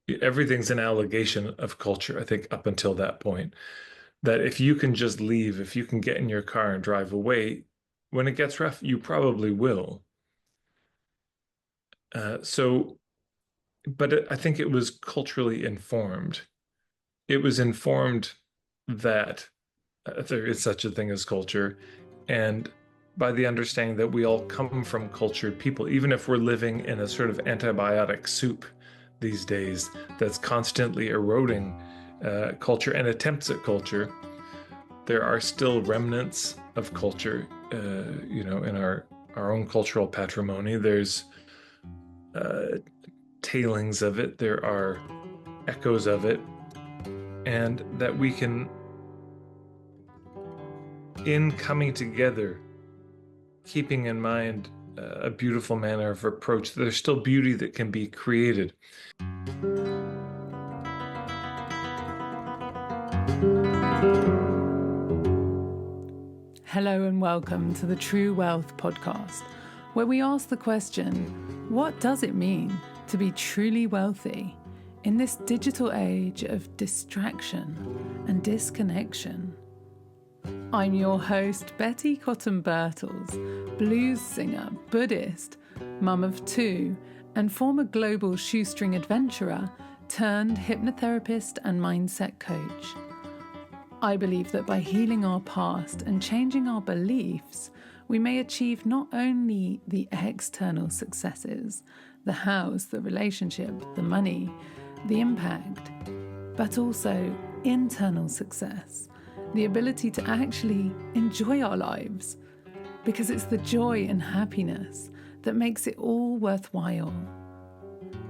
everything's an allegation of culture, I think, up until that point. That if you can just leave, if you can get in your car and drive away, when it gets rough, you probably will. So, but I think it was culturally informed. It was informed that there is such a thing as culture, and by the understanding that we all come from cultured people, even if we're living in a sort of antibiotic soup these days that's constantly eroding culture and attempts at culture, there are still remnants of culture, in our own cultural patrimony. There's uh, tailings of it, there are echoes of it, and that we can, in coming together, keeping in mind a beautiful manner of approach, there's still beauty that can be created. Hello and welcome to the True Wealth podcast, where we ask the question, what does it mean to be truly wealthy in this digital age of distraction and disconnection? I'm your host, Betty Cotton Birtles, blues singer, Buddhist, mum of two, and former global shoestring adventurer turned hypnotherapist and mindset coach. I believe that by healing our past and changing our beliefs, we may achieve not only the external successes, the house, the relationship, the money, the impact, but also internal success, the ability to actually enjoy our lives, because it's the joy and happiness that makes it all worthwhile.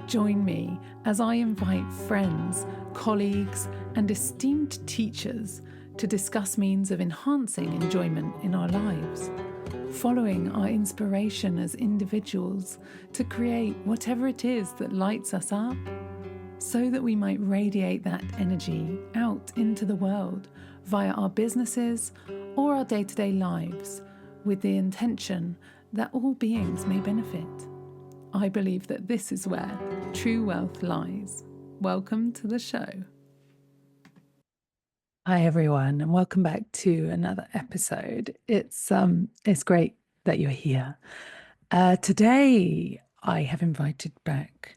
Join me as I invite friends, colleagues, and esteemed teachers to discuss means of enhancing enjoyment in our lives, following our inspiration as individuals to create whatever it is that lights us up, so that we might radiate that energy out into the world via our businesses or our day-to-day lives, with the intention that all beings may benefit. I believe that this is where true wealth lies. Welcome to the show. Hi everyone, and welcome back to another episode. It's great that you're here. Today I have invited back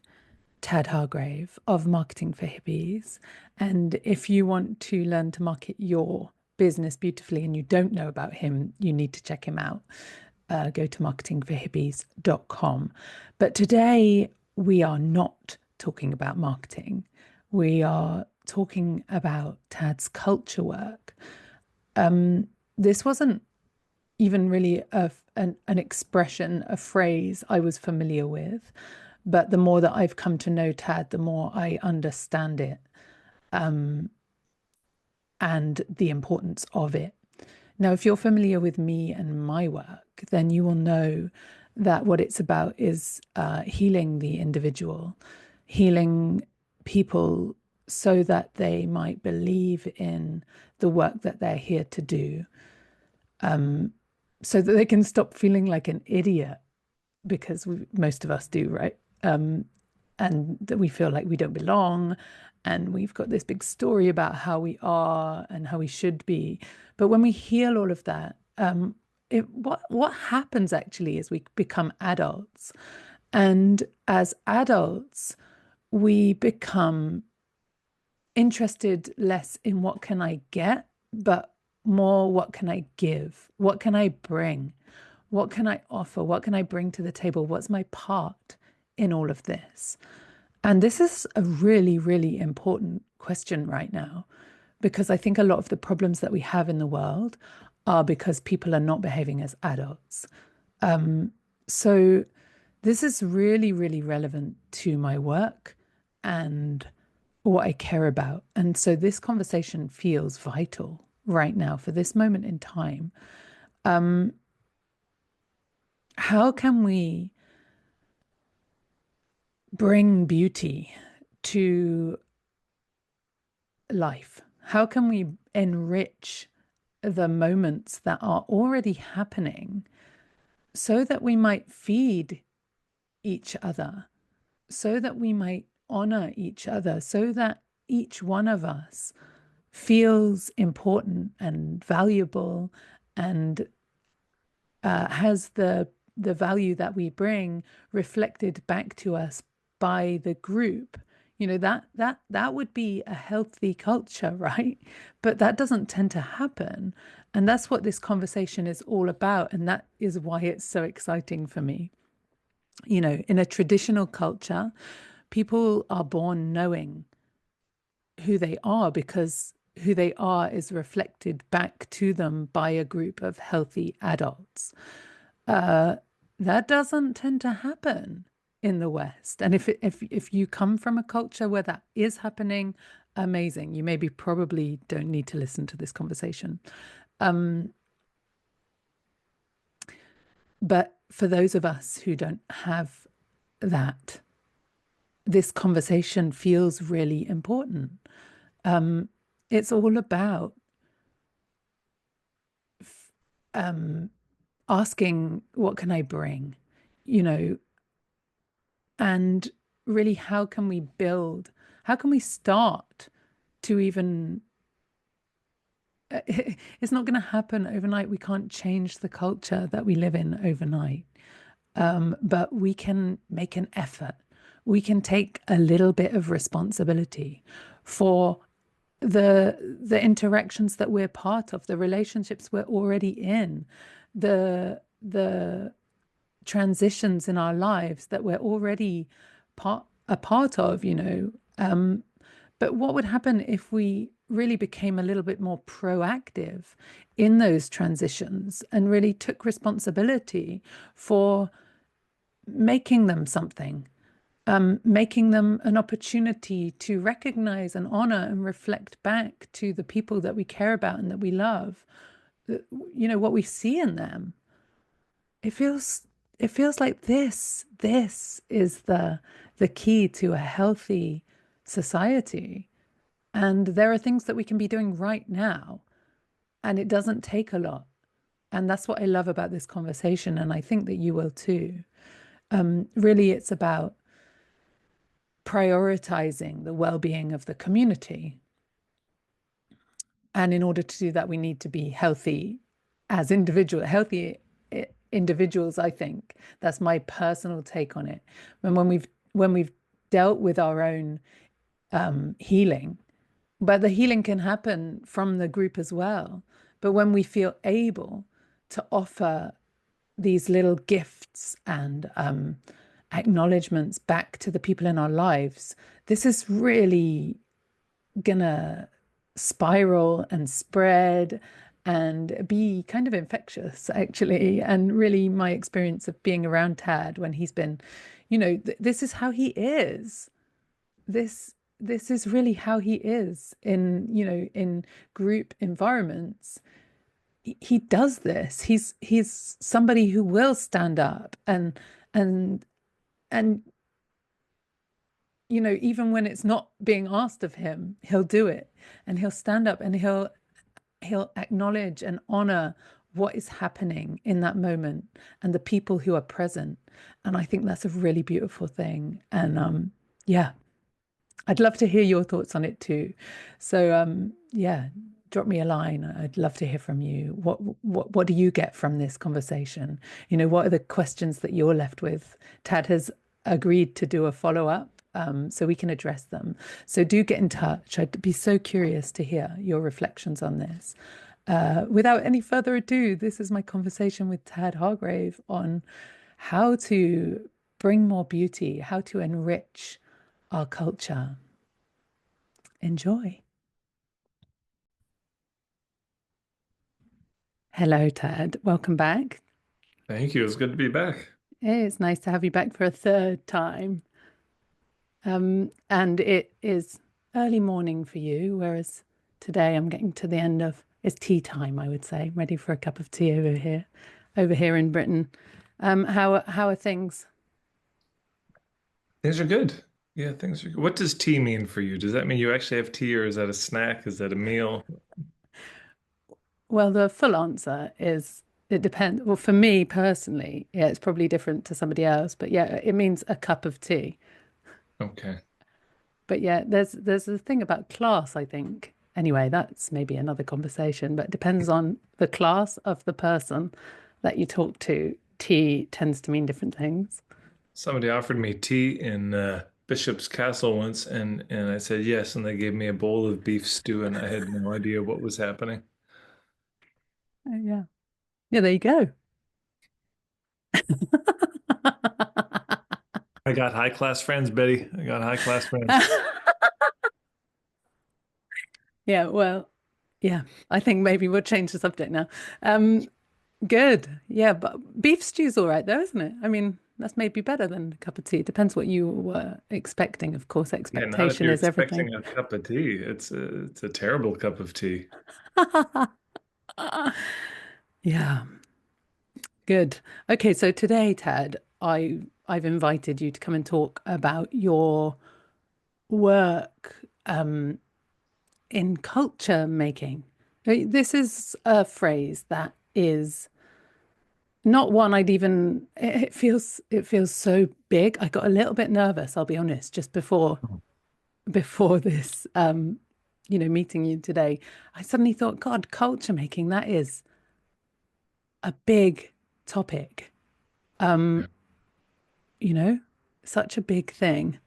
Tad Hargrave of Marketing for Hippies. And if you want to learn to market your business beautifully and you don't know about him, you need to check him out. Go to marketingforhippies.com. But today we are not talking about marketing. We are talking about Tad's culture work. This wasn't even really an expression, a phrase I was familiar with. But the more that I've come to know Tad, the more I understand it, and the importance of it. Now, if you're familiar with me and my work, then you will know that what it's about is healing the individual, healing people so that they might believe in the work that they're here to do, so that they can stop feeling like an idiot, because most of us do, right? And that we feel like we don't belong, and we've got this big story about how we are and how we should be. But when we heal all of that, what happens actually is we become adults. And as adults, we become interested less in what can I get, but more what can I give? What can I bring? What can I offer? What can I bring to the table? What's my part in all of this? And this is a really, really important question right now, because I think a lot of the problems that we have in the world are because people are not behaving as adults. So this is really, really relevant to my work and what I care about. And so this conversation feels vital right now for this moment in time. How can we bring beauty to life? How can we enrich the moments that are already happening so that we might feed each other, so that we might honor each other so that each one of us feels important and valuable and has the value that we bring reflected back to us by the group. That would be a healthy culture, right? But that doesn't tend to happen. And that's what this conversation is all about. And that is why it's so exciting for me. In a traditional culture, people are born knowing who they are because who they are is reflected back to them by a group of healthy adults. Uh, that doesn't tend to happen in the West. And if you come from a culture where that is happening, amazing. You maybe probably don't need to listen to this conversation. Um, but for those of us who don't have that, this conversation feels really important. Um, it's all about um, asking, what can I bring? You know, and really, how can we start to even, it's not going to happen overnight. We can't change the culture that we live in overnight. But we can make an effort. We can take a little bit of responsibility for the interactions that we're part of, the relationships we're already in, the transitions in our lives that we're already a part of, but what would happen if we really became a little bit more proactive in those transitions and really took responsibility for making them something, making them an opportunity to recognize and honor and reflect back to the people that we care about and that we love, what we see in them. It feels it feels like this is the key to a healthy society. And there are things that we can be doing right now, and it doesn't take a lot. And that's what I love about this conversation, and I think that you will too. Really, it's about prioritizing the well-being of the community. And in order to do that, we need to be healthy as healthy individuals, I think. That's my personal take on it. And when we've dealt with our own healing, but the healing can happen from the group as well. But when we feel able to offer these little gifts and acknowledgements back to the people in our lives, this is really gonna spiral and spread and be kind of infectious, actually. And really, my experience of being around Tad when he's been, this is how he is. This is really how he is in group environments. He does this. He's somebody who will stand up and and even when it's not being asked of him, he'll do it, and he'll stand up and he'll acknowledge and honor what is happening in that moment and the people who are present. And I think that's a really beautiful thing. And yeah, I'd love to hear your thoughts on it too. So yeah, drop me a line. I'd love to hear from you. What do you get from this conversation? What are the questions that you're left with? Tad has agreed to do a follow-up, so we can address them. So do get in touch. I'd be so curious to hear your reflections on this. Without any further ado, this is my conversation with Tad Hargrave on how to bring more beauty, how to enrich our culture. Enjoy. Hello, Tad. Welcome back. Thank you. It's good to be back. It's nice to have you back for a third time. And it is early morning for you, whereas today I'm getting to the end of it's tea time, I would say. Ready for a cup of tea over here in Britain. How are things? Things are good. Yeah, things are good. What does tea mean for you? Does that mean you actually have tea, or is that a snack? Is that a meal? Well, the full answer is it depends. Well, for me personally, yeah, it's probably different to somebody else, but yeah, it means a cup of tea. Okay. But yeah, there's a thing about class, I think. Anyway, that's maybe another conversation, but it depends on the class of the person that you talk to. Tea tends to mean different things. Somebody offered me tea in Bishop's Castle once, and I said yes, and they gave me a bowl of beef stew, and I had no idea what was happening. Yeah. Yeah, there you go. I got high class friends, Betty. I got high class friends. Yeah, well, yeah, I think maybe we'll change the subject now. Um, Good. Yeah, but beef stew's all right though, isn't it? I mean, that's maybe better than a cup of tea. It depends what you were expecting. Of course, Yeah, not if expectation you're is everything. expecting a cup of tea. It's a terrible cup of tea. Yeah, good. Okay, so today, Ted, I've invited you to come and talk about your work in culture making. This is a phrase that is not one I'd even it feels so big. I got a little bit nervous, I'll be honest, just before this meeting you today. I suddenly thought, God, culture making, that is a big topic. Yeah. Um, you know, such a big thing.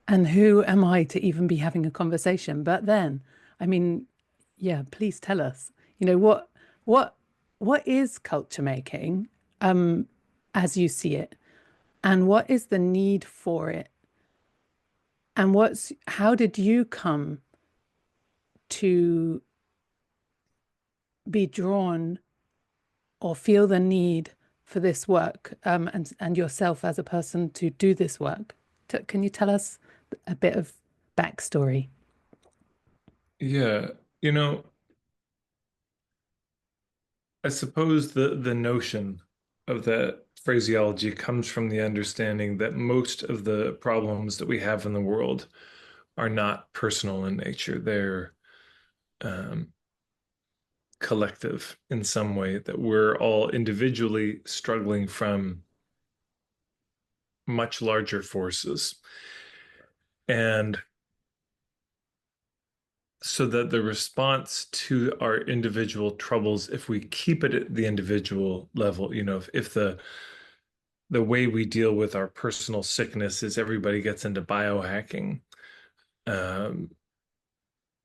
And who am I to even be having a conversation? But then, I mean, yeah, please tell us, what what is culture making as you see it? And what is the need for it? And how did you come to be drawn or feel the need for this work, and yourself as a person to do this work? Can you tell us a bit of backstory? Yeah, you know, I suppose the notion of that phraseology comes from the understanding that most of the problems that we have in the world are not personal in nature. They're um, collective in some way, that we're all individually struggling from much larger forces. And so that the response to our individual troubles, if we keep it at the individual level, if the way we deal with our personal sickness is everybody gets into biohacking, um,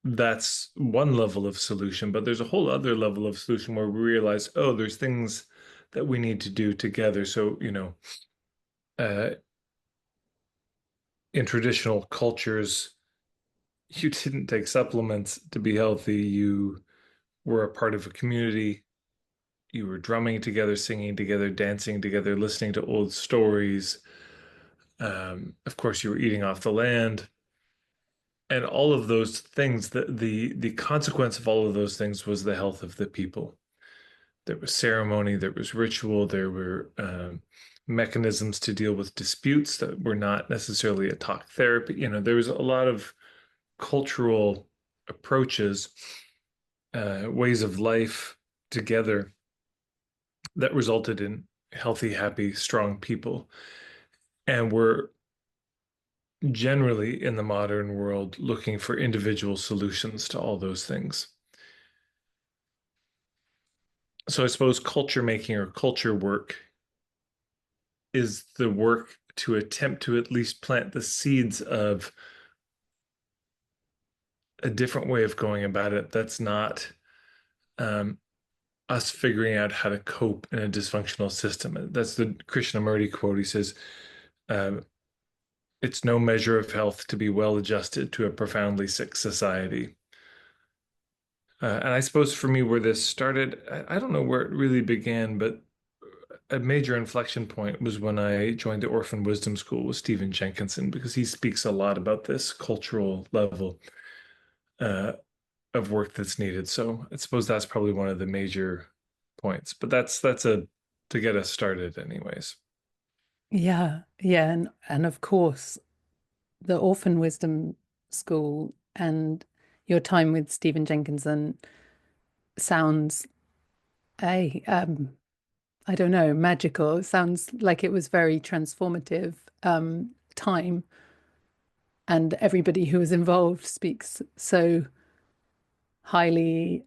that's one level of solution. But there's a whole other level of solution where we realize, oh, there's things that we need to do together. So, uh, in traditional cultures, you didn't take supplements to be healthy. You were a part of a community. You were drumming together, singing together, dancing together, listening to old stories. Of course, you were eating off the land, and all of those things. The consequence of all of those things was the health of the people. There was ceremony, there was ritual, there were mechanisms to deal with disputes that were not necessarily a talk therapy. There was a lot of cultural approaches, ways of life together that resulted in healthy, happy, strong people. And we're generally in the modern world looking for individual solutions to all those things. So I suppose culture making or culture work is the work to attempt to at least plant the seeds of a different way of going about it that's not um, us figuring out how to cope in a dysfunctional system. That's the Krishnamurti quote. He says, um, it's no measure of health to be well adjusted to a profoundly sick society. And I suppose for me, where this started, I don't know where it really began, but a major inflection point was when I joined the Orphan Wisdom School with Stephen Jenkinson, because he speaks a lot about this cultural level uh, of work that's needed. So I suppose that's probably one of the major points, but that's a to get us started, anyways. Yeah, yeah, and of course, the Orphan Wisdom School and your time with Stephen Jenkinson sounds a I don't know, magical. It sounds like it was very transformative time. and everybody who was involved speaks so highly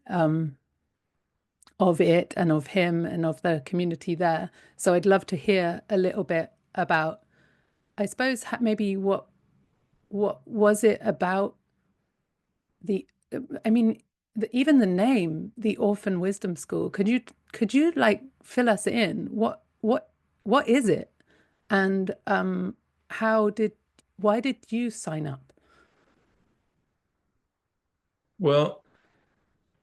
of it and of him and of the community there. So I'd love to hear a little bit about, I suppose, maybe what was it about the, I mean, even the name, the Orphan Wisdom School. Could you like fill us in? What is it? And how did why did you sign up? Well,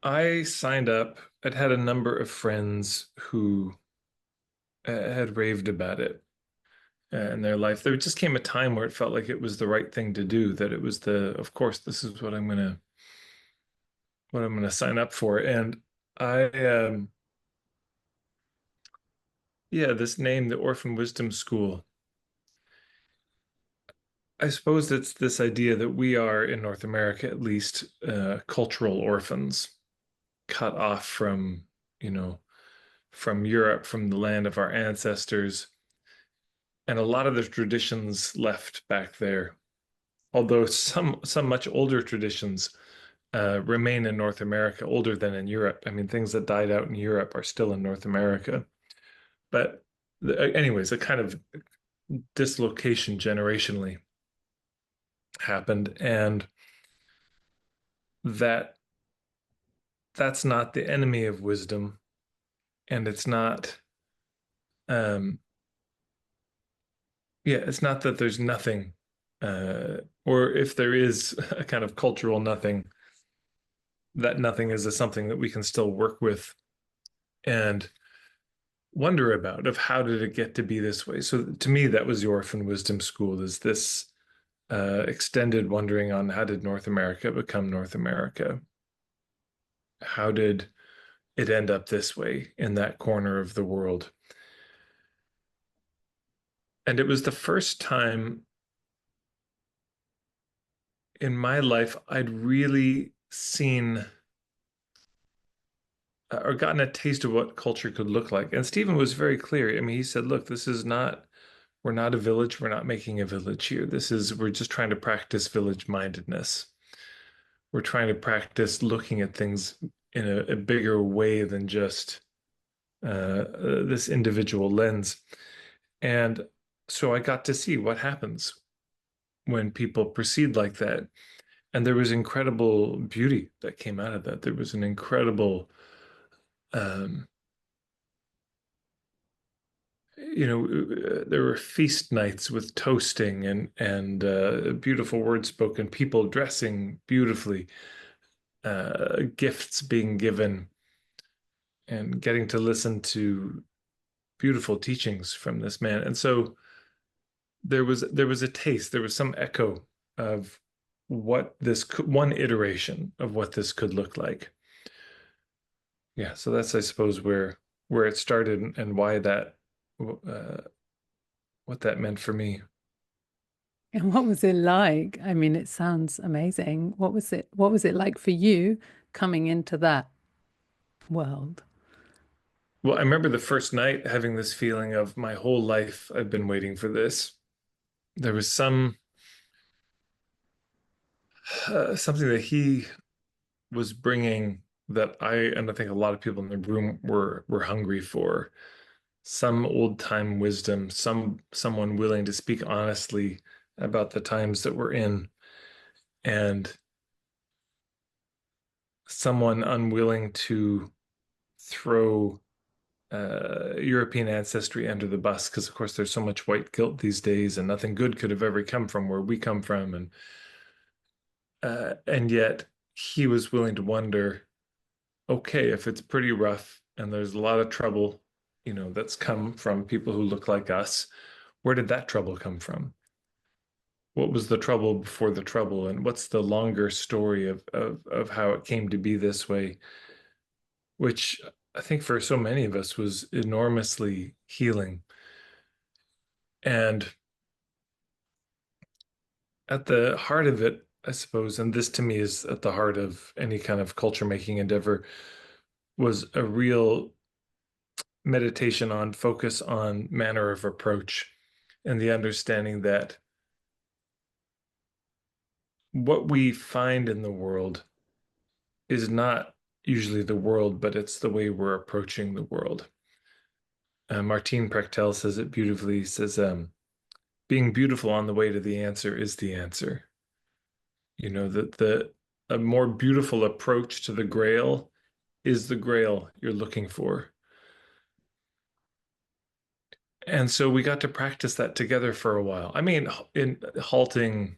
I signed up. I'd had a number of friends who had raved about it in their life. There just came a time where it felt like it was the right thing to do, that it was of course, this is what I'm gonna sign up for. And I, yeah, this name, the Orphan Wisdom School, I suppose it's this idea that we are in North America, at least, cultural orphans, cut off from, you know, from Europe, from the land of our ancestors, and a lot of the traditions left back there. Although some much older traditions remain in North America, older than in Europe. I mean, things that died out in Europe are still in North America. But anyways, a kind of dislocation generationally happened, and that that's not the enemy of wisdom, and it's not um yeah, it's not that there's nothing, or if there is a kind of cultural nothing, that nothing is a something that we can still work with and wonder about, of how did it get to be this way. So to me, that was the Orphan Wisdom School, is this extended wondering on how did North America become North America? How did it end up this way in that corner of the world? And it was the first time in my life I'd really seen or gotten a taste of what culture could look like. And Stephen was very clear. I mean, he said, look, this is not, we're not a village. We're not making a village here. We're just trying to practice village mindedness. We're trying to practice looking at things in a bigger way than just this individual lens. And so I got to see what happens when people proceed like that. And there was incredible beauty that came out of that. There was an incredible, um, there were feast nights with toasting and beautiful words spoken, people dressing beautifully, gifts being given, and getting to listen to beautiful teachings from this man. And so there was a taste, there was some echo of what this could, one iteration of what this could look like. Yeah, so that's, I suppose, where it started and why that what that meant for me. And what was it like? I mean, it sounds amazing. What was it like for you coming into that world? Well, I remember the first night having this feeling of my whole life I've been waiting for this. There was something that he was bringing that and I think a lot of people in the room were hungry for. Some old time wisdom, someone willing to speak honestly about the times that we're in, and someone unwilling to throw European ancestry under the bus, because of course there's so much white guilt these days, and nothing good could have ever come from where we come from, and yet he was willing to wonder, okay, if it's pretty rough and there's a lot of trouble, that's come from people who look like us, where did that trouble come from? What was the trouble before the trouble, and what's the longer story of how it came to be this way, which I think for so many of us was enormously healing. And at the heart of it, I suppose, and this to me is at the heart of any kind of culture making endeavor, was a real meditation on focus on manner of approach, and the understanding that what we find in the world is not usually the world, but it's the way we're approaching the world. Martine Prechtel says it beautifully. He says, being beautiful on the way to the answer is the answer. That the a more beautiful approach to the grail is the grail you're looking for. And so we got to practice that together for a while. I mean, in halting,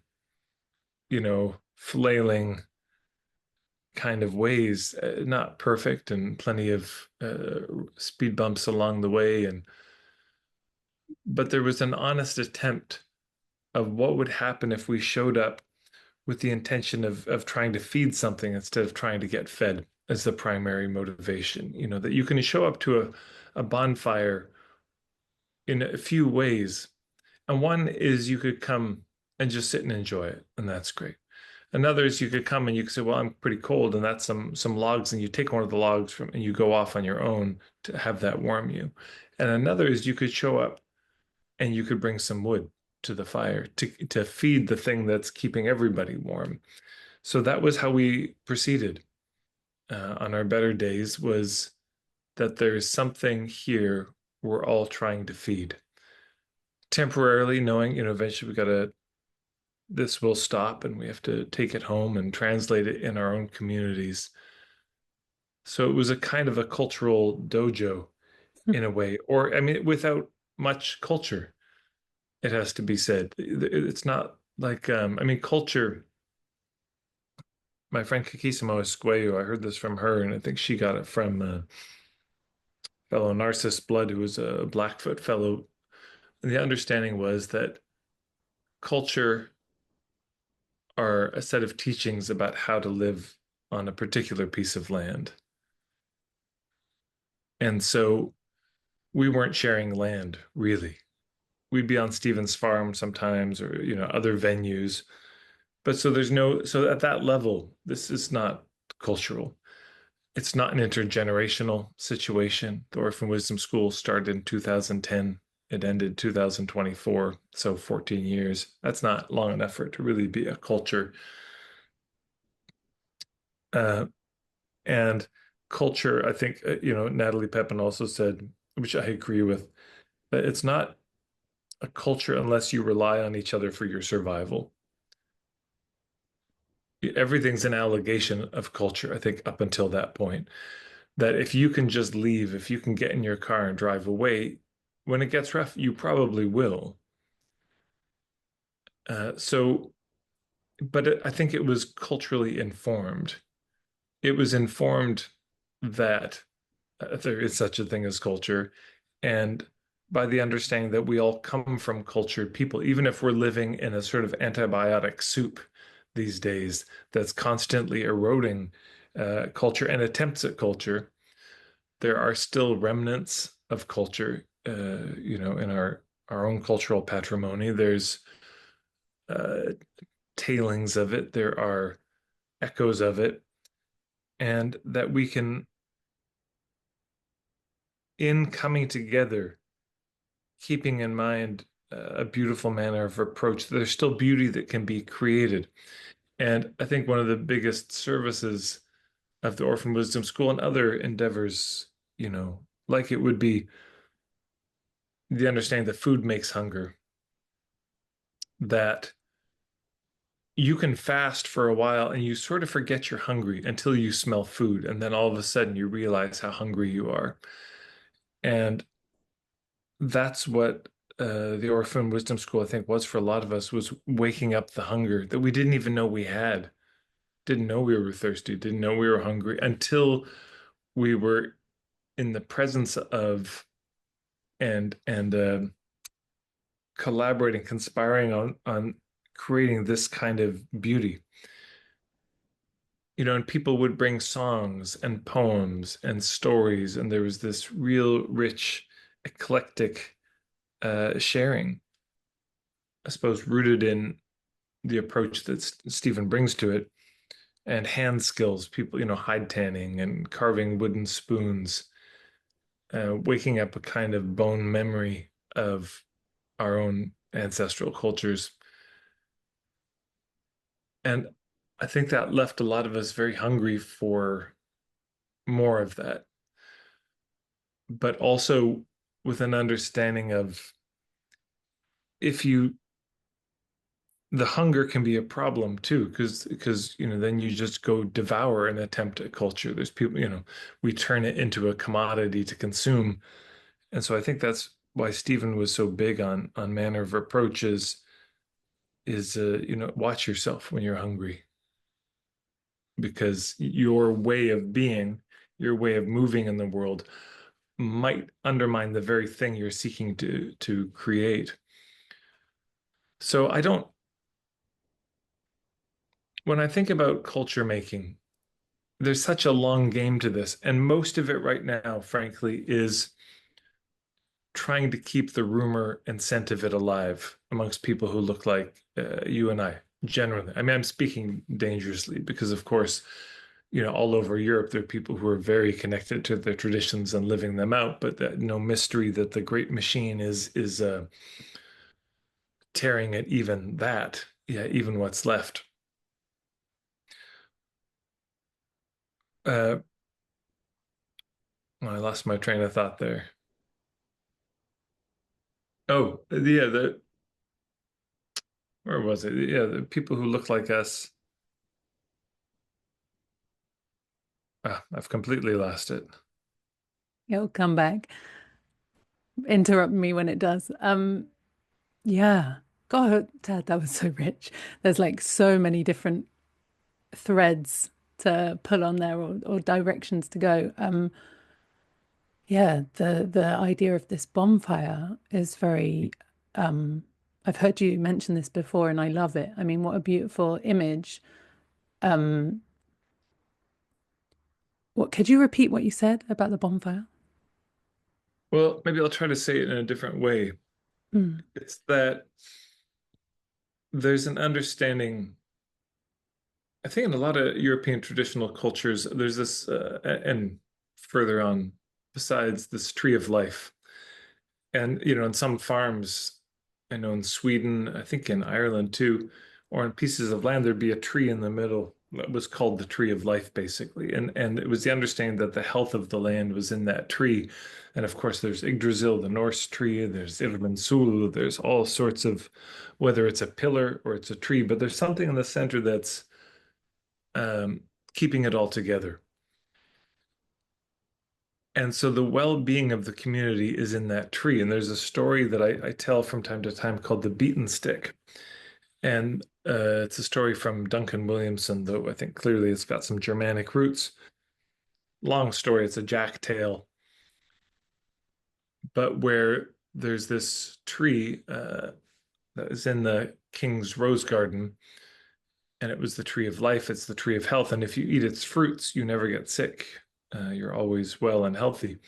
flailing kind of ways, not perfect and plenty of speed bumps along the way. But there was an honest attempt of what would happen if we showed up with the intention of trying to feed something instead of trying to get fed as the primary motivation. That you can show up to a bonfire in a few ways. And one is you could come and just sit and enjoy it, and that's great. Another is you could come and you could say, "Well, I'm pretty cold," and that's some logs, and you take one of the logs from and you go off on your own to have that warm you. And another is you could show up and you could bring some wood to the fire to feed the thing that's keeping everybody warm. So that was how we proceeded on our better days, was that there's something here we're all trying to feed temporarily, knowing, eventually this will stop and we have to take it home and translate it in our own communities. So it was a kind of a cultural dojo in a way, or I mean, without much culture, it has to be said. It's not like, I mean, culture. My friend Kakisimo Esqueyo, I heard this from her, and I think she got it from fellow Narcissus Blood, who was a Blackfoot fellow. And the understanding was that culture are a set of teachings about how to live on a particular piece of land. And so we weren't sharing land, really. We'd be on Stephen's farm sometimes, or, other venues. But so at that level, this is not cultural. It's not an intergenerational situation. The Orphan Wisdom School started in 2010. It ended 2024, so 14 years. That's not long enough for it to really be a culture. Uh, and culture, I think, Natalie Pepin also said, which I agree with, that it's not a culture unless you rely on each other for your survival. Everything's an allegation of culture, I think, up until that point. That if you can just leave, if you can get in your car and drive away, when it gets rough, you probably will. So, but I think it was culturally informed. It was informed that there is such a thing as culture, and by the understanding that we all come from cultured people, even if we're living in a sort of antibiotic soup these days that's constantly eroding culture and attempts at culture, there are still remnants of culture, in our own cultural patrimony. There's uh, tailings of it. There are echoes of it, and that we can, in coming together, keeping in mind a beautiful manner of approach, there's still beauty that can be created. And I think one of the biggest services of the Orphan Wisdom School and other endeavors, like it would be the understanding that food makes hunger, that you can fast for a while and you sort of forget you're hungry until you smell food. And then all of a sudden you realize how hungry you are. And that's what the Orphan Wisdom School, I think, was for a lot of us, was waking up the hunger that we didn't even know we had. Didn't know we were thirsty, didn't know we were hungry until we were in the presence of and collaborating, conspiring on creating this kind of beauty. And people would bring songs and poems and stories, and there was this real rich, eclectic sharing, I suppose, rooted in the approach that Stephen brings to it, and hand skills, people, hide tanning and carving wooden spoons, waking up a kind of bone memory of our own ancestral cultures. And I think that left a lot of us very hungry for more of that, but also with an understanding of if you the hunger can be a problem too, because then you just go devour and attempt at culture. There's people, we turn it into a commodity to consume. And so I think that's why Stephen was so big on manner of approach is watch yourself when you're hungry, because your way of being, your way of moving in the world might undermine the very thing you're seeking to create. So I don't when I think about culture making, there's such a long game to this, and most of it right now, frankly, is trying to keep the rumor and scent of it alive amongst people who look like you and I, generally. I mean, I'm speaking dangerously because, of course, all over Europe, there are people who are very connected to their traditions and living them out, but no mystery that the great machine is tearing at even that, yeah, even what's left. Uh, I lost my train of thought there. Oh, yeah, the where was it? Yeah, the people who look like us. Ah, I've completely lost it. It'll come back. Interrupt me when it does. Yeah. God, Dad, that was so rich. There's like so many different threads to pull on there or directions to go. Yeah, the idea of this bonfire is very I've heard you mention this before and I love it. I mean, what a beautiful image. Um, what could you repeat what you said about the bonfire? Well, maybe I'll try to say it in a different way. Mm, It's that there's an understanding, I think in a lot of European traditional cultures, there's this, and further on, besides this tree of life. And, in some farms, I know in Sweden, I think in Ireland too, or in pieces of land, there'd be a tree in the middle that was called the tree of life, basically. And it was the understanding that the health of the land was in that tree. And of course, there's Yggdrasil, the Norse tree, there's Irminsul, there's all sorts of, whether it's a pillar or it's a tree, but there's something in the center that's um, keeping it all together. And so the well-being of the community is in that tree. And there's a story that I tell from time to time called the Beaten Stick. And it's a story from Duncan Williamson, though I think clearly it's got some Germanic roots. Long story, it's a jack tale, but where there's this tree that is in the king's rose garden, and it was the tree of life, it's the tree of health. And if you eat its fruits, you never get sick. You're always well and healthy,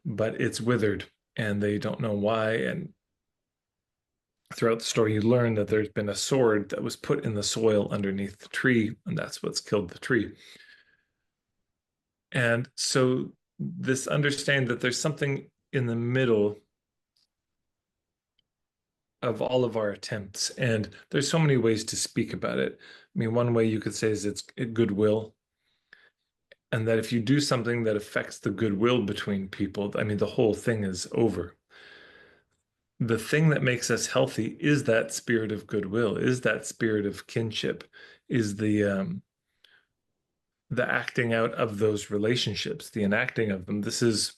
but it's withered and they don't know why. And throughout the story, you learn that there's been a sword that was put in the soil underneath the tree, and that's what's killed the tree. And so, this understanding that there's something in the middle of all of our attempts, and there's so many ways to speak about it. I mean, one way you could say is it's goodwill, and that if you do something that affects the goodwill between people, I mean, the whole thing is over. The thing that makes us healthy is that spirit of goodwill, is that spirit of kinship, is the acting out of those relationships, the enacting of them. This is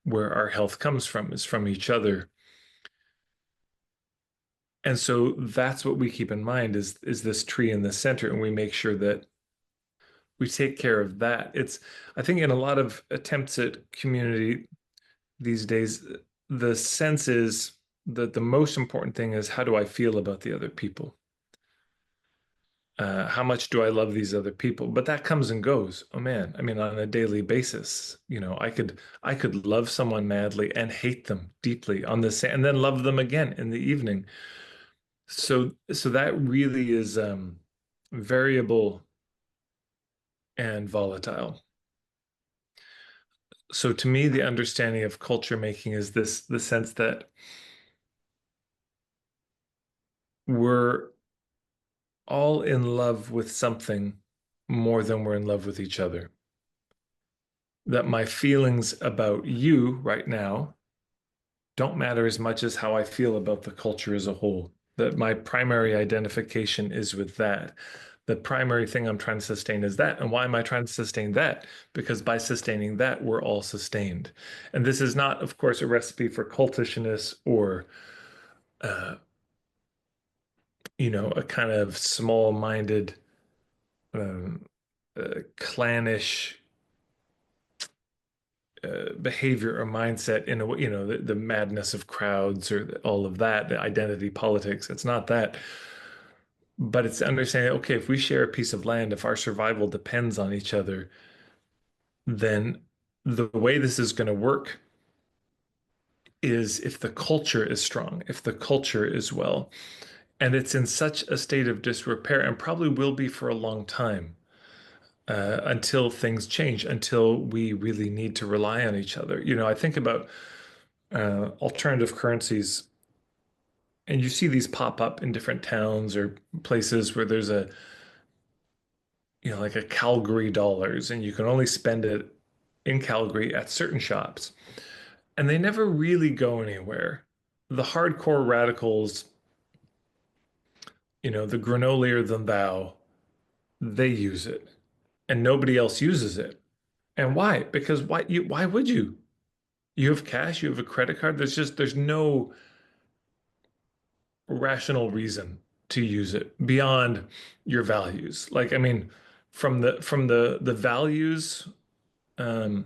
where our health comes from, is from each other. And so that's what we keep in mind is this tree in the center, and we make sure that we take care of that. It's I think in a lot of attempts at community these days, the sense is that the most important thing is how do I feel about the other people? How much do I love these other people? But that comes and goes. Oh man, I mean, on a daily basis, I could love someone madly and hate them deeply on the same, and then love them again in the evening. So that really is variable and volatile. So to me, the understanding of culture making is this the sense that we're all in love with something more than we're in love with each other. That my feelings about you right now don't matter as much as how I feel about the culture as a whole. That my primary identification is with that. The primary thing I'm trying to sustain is that. And why am I trying to sustain that? Because by sustaining that, we're all sustained. And this is not, of course, a recipe for cultishness or, uh, a kind of small-minded, um, clannish behavior or mindset in a way, the madness of crowds or all of that, the identity politics. It's not that. But it's understanding, okay, if we share a piece of land, if our survival depends on each other, then the way this is going to work is if the culture is strong, if the culture is well. And it's in such a state of disrepair and probably will be for a long time until things change, until we really need to rely on each other. I think about alternative currencies, and you see these pop up in different towns or places where there's like a Calgary dollars, and you can only spend it in Calgary at certain shops. And they never really go anywhere. The hardcore radicals, the granolier than thou, they use it and nobody else uses it. And why? Because why would you? You have cash, you have a credit card. There's no rational reason to use it beyond your values. Like, I mean, from the values um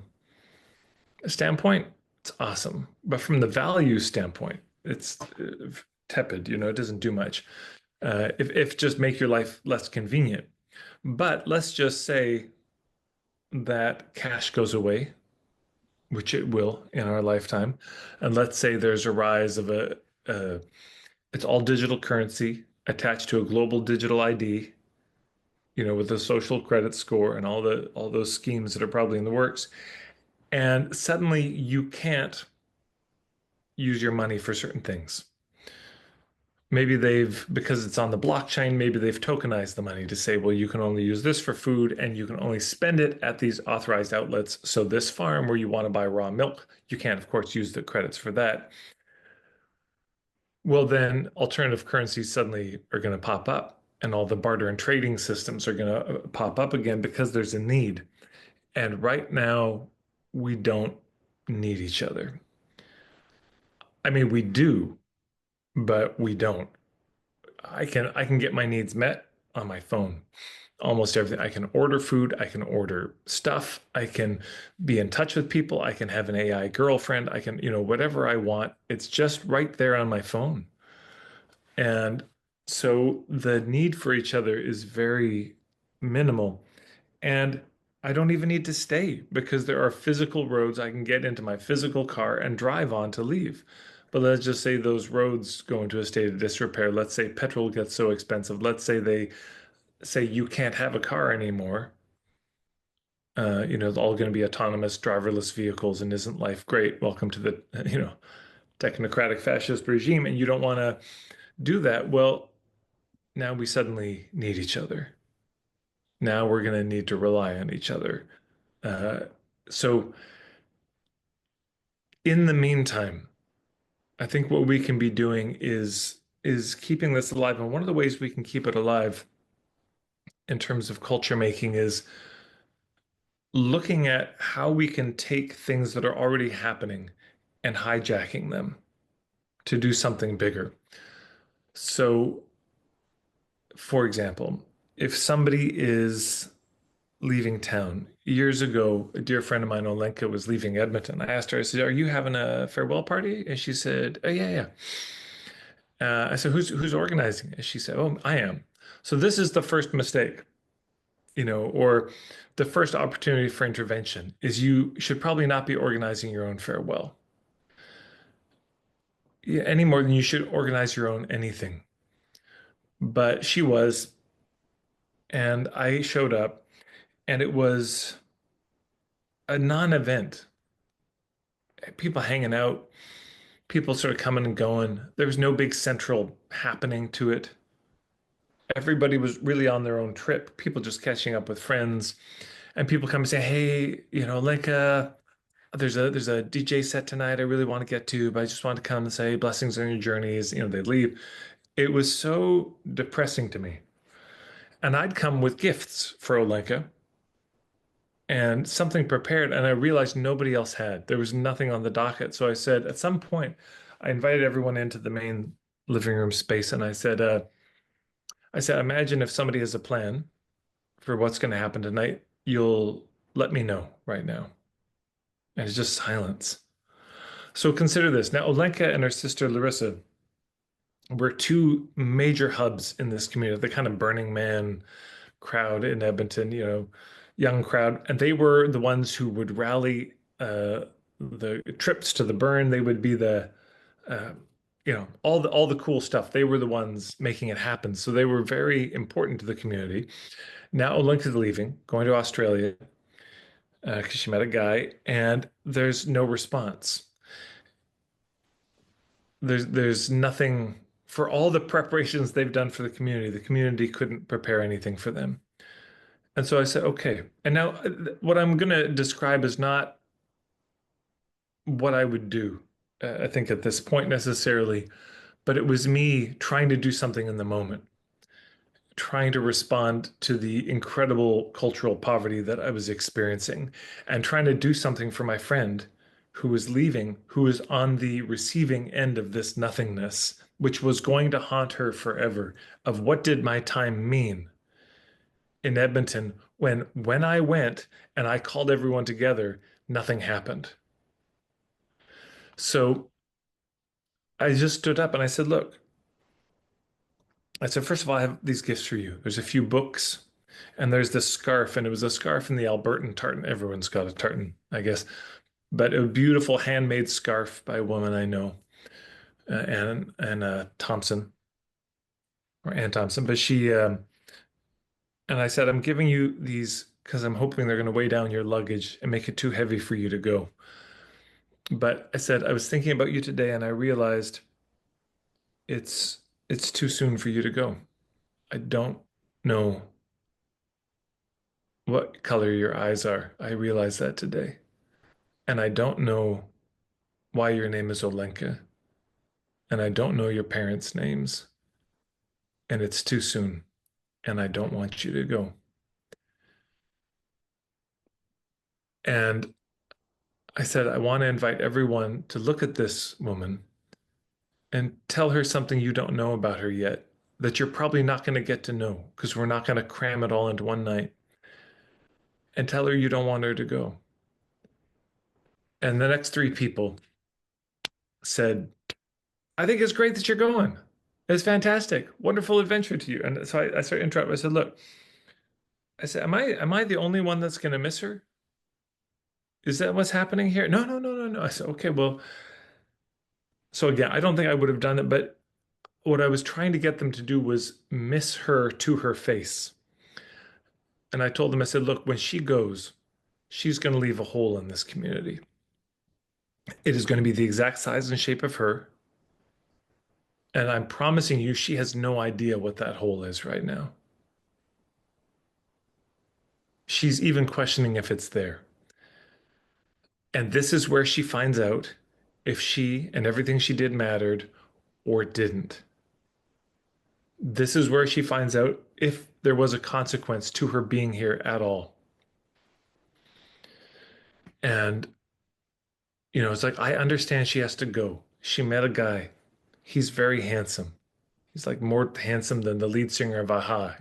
standpoint, it's awesome. But from the value standpoint, it's tepid, it doesn't do much. If just make your life less convenient. But let's just say that cash goes away, which it will in our lifetime. And let's say there's a rise of it's all digital currency attached to a global digital ID, with a social credit score and all those schemes that are probably in the works. And suddenly you can't use your money for certain things. Maybe because it's on the blockchain, maybe they've tokenized the money to say, well, you can only use this for food and you can only spend it at these authorized outlets. So this farm where you want to buy raw milk, you can't, of course, use the credits for that. Well, then alternative currencies suddenly are going to pop up and all the barter and trading systems are going to pop up again because there's a need. And right now, we don't need each other. I mean, we do, but we don't. I can get my needs met on my phone. Almost everything. I can order food, I can order stuff, I can be in touch with people, I can have an AI girlfriend, I can, whatever I want. It's just right there on my phone. And so the need for each other is very minimal. And I don't even need to stay because there are physical roads I can get into my physical car and drive on to leave. But let's just say those roads go into a state of disrepair. Let's say petrol gets so expensive. Let's say they say you can't have a car anymore. It's all going to be autonomous, driverless vehicles, and isn't life great? Welcome to the, technocratic fascist regime, and you don't want to do that. Well, now we suddenly need each other. Now we're going to need to rely on each other. Uh, so in the meantime, I think what we can be doing is keeping this alive. And one of the ways we can keep it alive in terms of culture making is looking at how we can take things that are already happening and hijacking them to do something bigger. So, for example, if somebody is leaving town, years ago, a dear friend of mine, Olenka, was leaving Edmonton. I asked her, I said, "Are you having a farewell party?" And she said, "Oh, yeah, yeah." I said, "Who's organizing?" And she said, "Oh, I am." So this is the first mistake, or the first opportunity for intervention is you should probably not be organizing your own farewell. Yeah, any more than you should organize your own anything. But she was, and I showed up, and it was a non-event. People hanging out, people sort of coming and going. There was no big central happening to it. Everybody was really on their own trip, people just catching up with friends, and people come and say, "Hey, Lenka, there's a DJ set tonight I really want to get to, but I just want to come and say blessings on your journeys." They leave. It was so depressing to me. And I'd come with gifts for Olenka and something prepared, and I realized nobody else had. There was nothing on the docket. So I said, at some point, I invited everyone into the main living room space, and I said, imagine if somebody has a plan for what's going to happen tonight, you'll let me know right now. And it's just silence. So consider this. Now, Olenka and her sister Larissa were two major hubs in this community, the kind of Burning Man crowd in Edmonton, young crowd. And they were the ones who would rally the trips to the burn. They would be uh, all the cool stuff. They were the ones making it happen. So they were very important to the community. Now Olenka's leaving, going to Australia because she met a guy, and there's no response. There's nothing for all the preparations they've done for the community. The community couldn't prepare anything for them. And so I said, okay. And now what I'm going to describe is not what I would do, I think at this point necessarily, but it was me trying to do something in the moment, trying to respond to the incredible cultural poverty that I was experiencing, and trying to do something for my friend who was leaving, who was on the receiving end of this nothingness, which was going to haunt her forever, of what did my time mean in Edmonton when I went and I called everyone together, nothing happened. So I just stood up and I said, look, I said, first of all, I have these gifts for you. There's a few books and there's this scarf, and it was a scarf in the Albertan tartan. Everyone's got a tartan, I guess, but a beautiful handmade scarf by a woman I know, Ann Thompson or Ann Thompson. But and I said, I'm giving you these because I'm hoping they're going to weigh down your luggage and make it too heavy for you to go. But I said, I was thinking about you today and I realized it's it's too soon for you to go. I don't know what color your eyes are. I realized that today. And I don't know why your name is Olenka. And I don't know your parents' names. And it's too soon. And I don't want you to go. And I said, I want to invite everyone to look at this woman and tell her something you don't know about her yet, that you're probably not going to get to know because we're not going to cram it all into one night. And tell her you don't want her to go. And the next three people said, I think it's great that you're going. It's fantastic. Wonderful adventure to you. And so I started interrupting. I said, look, I said, am I the only one that's going to miss her? Is that what's happening here? No, no, no, no, no. I said, okay, well, so again, I don't think I would have done it, but what I was trying to get them to do was miss her to her face. And I told them, I said, look, when she goes, she's going to leave a hole in this community. It is going to be the exact size and shape of her. And I'm promising you, she has no idea what that hole is right now. She's even questioning if it's there. And this is where she finds out if she and everything she did mattered or didn't. This is where she finds out if there was a consequence to her being here at all. And, it's like, I understand she has to go. She met a guy. He's very handsome. He's like more handsome than the lead singer of Aha.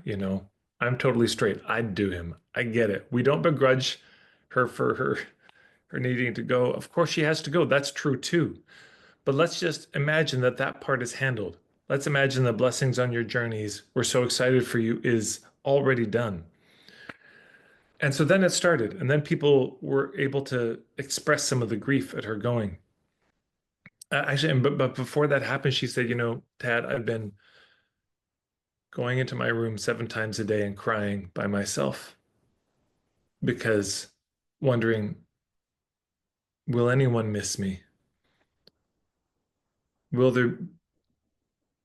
I'm totally straight. I'd do him. I get it. We don't begrudge her for her needing to go. Of course she has to go. That's true too. But let's just imagine that that part is handled. Let's imagine the blessings on your journeys. We're so excited for you is already done. And so then it started, and then people were able to express some of the grief at her going. Actually, but before that happened, she said, Tad, I've been going into my room 7 times a day and crying by myself because wondering, will anyone miss me? Will there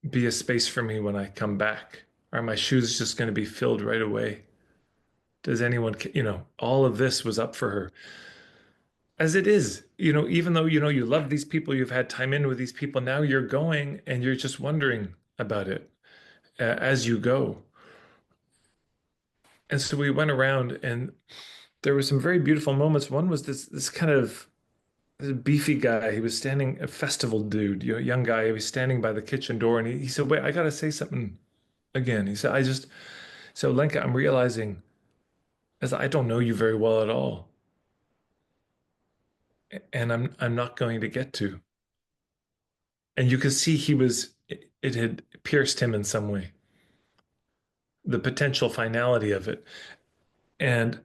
be a space for me when I come back? Are my shoes just going to be filled right away? Does anyone, all of this was up for her. As it is, even though you love these people, you've had time in with these people, now you're going and you're just wondering about it as you go. And so we went around and there were some very beautiful moments. One was this kind of this beefy guy. He was standing, a festival dude, young guy. He was standing by the kitchen door and he said, "Wait, I gotta say something again." He said, so Lenka, I'm realizing as I don't know you very well at all, and I'm not going to get to." And you could see it had pierced him in some way, the potential finality of it. And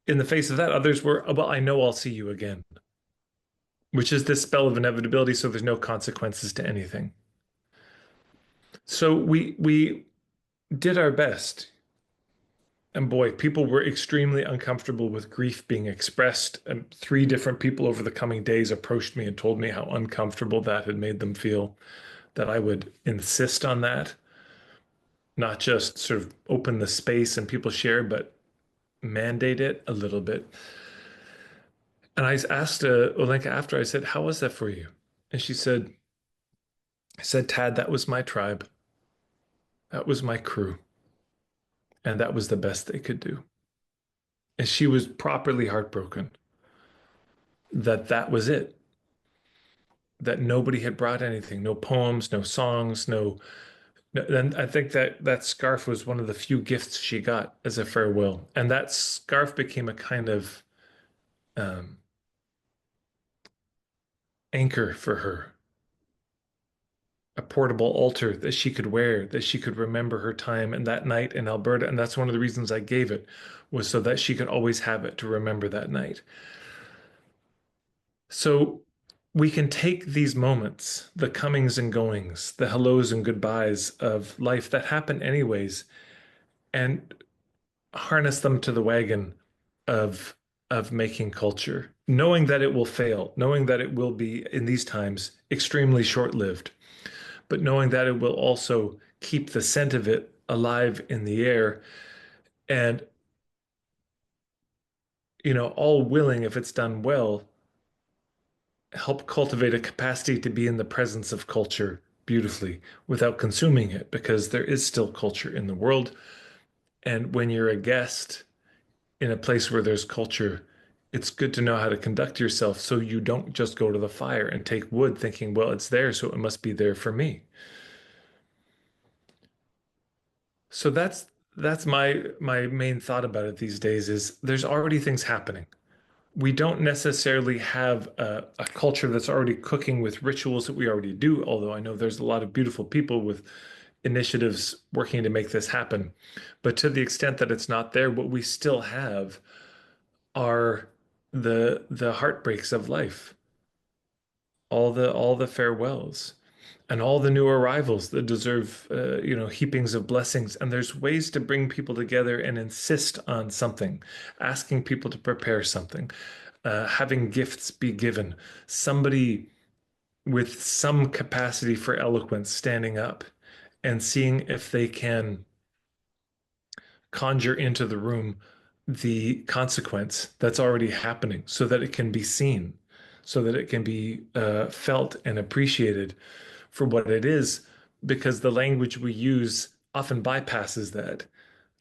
in the face of that, others were, "Oh, well, I know I'll see you again," which is this spell of inevitability, so there's no consequences to anything. So we did our best. And boy, people were extremely uncomfortable with grief being expressed. And three different people over the coming days approached me and told me how uncomfortable that had made them feel, that I would insist on that, not just sort of open the space and people share, but mandate it a little bit. And I asked Olenka after, I said, "How was that for you?" And she said, I said, "Tad, that was my tribe. That was my crew. And that was the best they could do." And she was properly heartbroken that that was it, that nobody had brought anything, no poems, no songs, and I think that that scarf was one of the few gifts she got as a farewell. And that scarf became a kind of um, anchor for her, a portable altar that she could wear, that she could remember her time and that night in Alberta. And that's one of the reasons I gave it, was so that she could always have it to remember that night. So we can take these moments, the comings and goings, the hellos and goodbyes of life that happen anyways, and harness them to the wagon of making culture, knowing that it will fail, knowing that it will be in these times extremely short-lived, but knowing that it will also keep the scent of it alive in the air and all willing, if it's done well, help cultivate a capacity to be in the presence of culture beautifully without consuming it, because there is still culture in the world. And when you're a guest in a place where there's culture, it's good to know how to conduct yourself so you don't just go to the fire and take wood thinking, well, it's there, so it must be there for me. So that's my main thought about it these days is there's already things happening. We don't necessarily have a culture that's already cooking with rituals that we already do, although I know there's a lot of beautiful people with initiatives working to make this happen. But to the extent that it's not there, what we still have are the heartbreaks of life, all the farewells, and all the new arrivals that deserve heapings of blessings. And there's ways to bring people together and insist on something, asking people to prepare something, having gifts be given, somebody with some capacity for eloquence standing up and seeing if they can conjure into the room the consequence that's already happening so that it can be seen, so that it can be felt and appreciated for what it is, because the language we use often bypasses that.